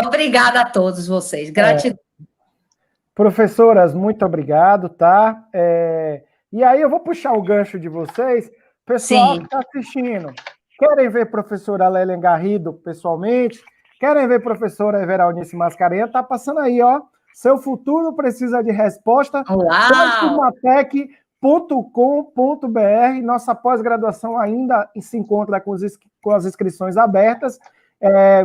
Obrigada a todos vocês. Gratidão. Professoras, muito obrigado, tá? E aí eu vou puxar o gancho de vocês. Pessoal que está assistindo, querem ver professora Lélia Garrido pessoalmente? Querem ver professora Everalnice Mascarenhas? Tá passando aí, ó. Seu futuro precisa de resposta. Cimatec.com.br. Nossa pós-graduação ainda se encontra com as inscrições abertas.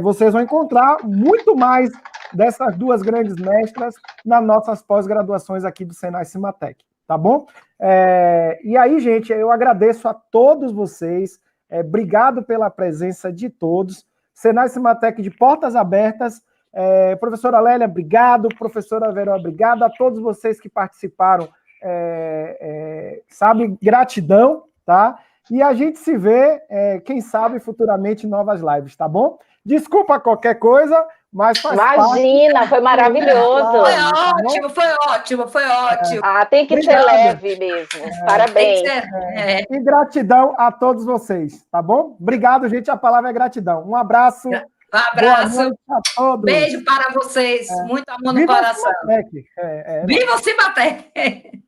Vocês vão encontrar muito mais dessas duas grandes mestras nas nossas pós-graduações aqui do Senai Cimatec, tá bom? E aí, gente, eu agradeço a todos vocês. Obrigado pela presença de todos. Senai Cimatec de portas abertas. Professora Lélia, obrigado. Professora Veró, obrigado. A todos vocês que participaram, gratidão, tá? E a gente se vê, quem sabe, futuramente em novas lives, tá bom? Desculpa qualquer coisa, mas faz Imagina, parte. Foi maravilhoso. Foi ótimo. Tem que ser leve mesmo. Parabéns. E gratidão a todos vocês, tá bom? Obrigado, gente. A palavra é gratidão. Um abraço. Boa noite a todos. Beijo para vocês. Muito amor no coração. Viva o Cimatec. Viva o Cimatec!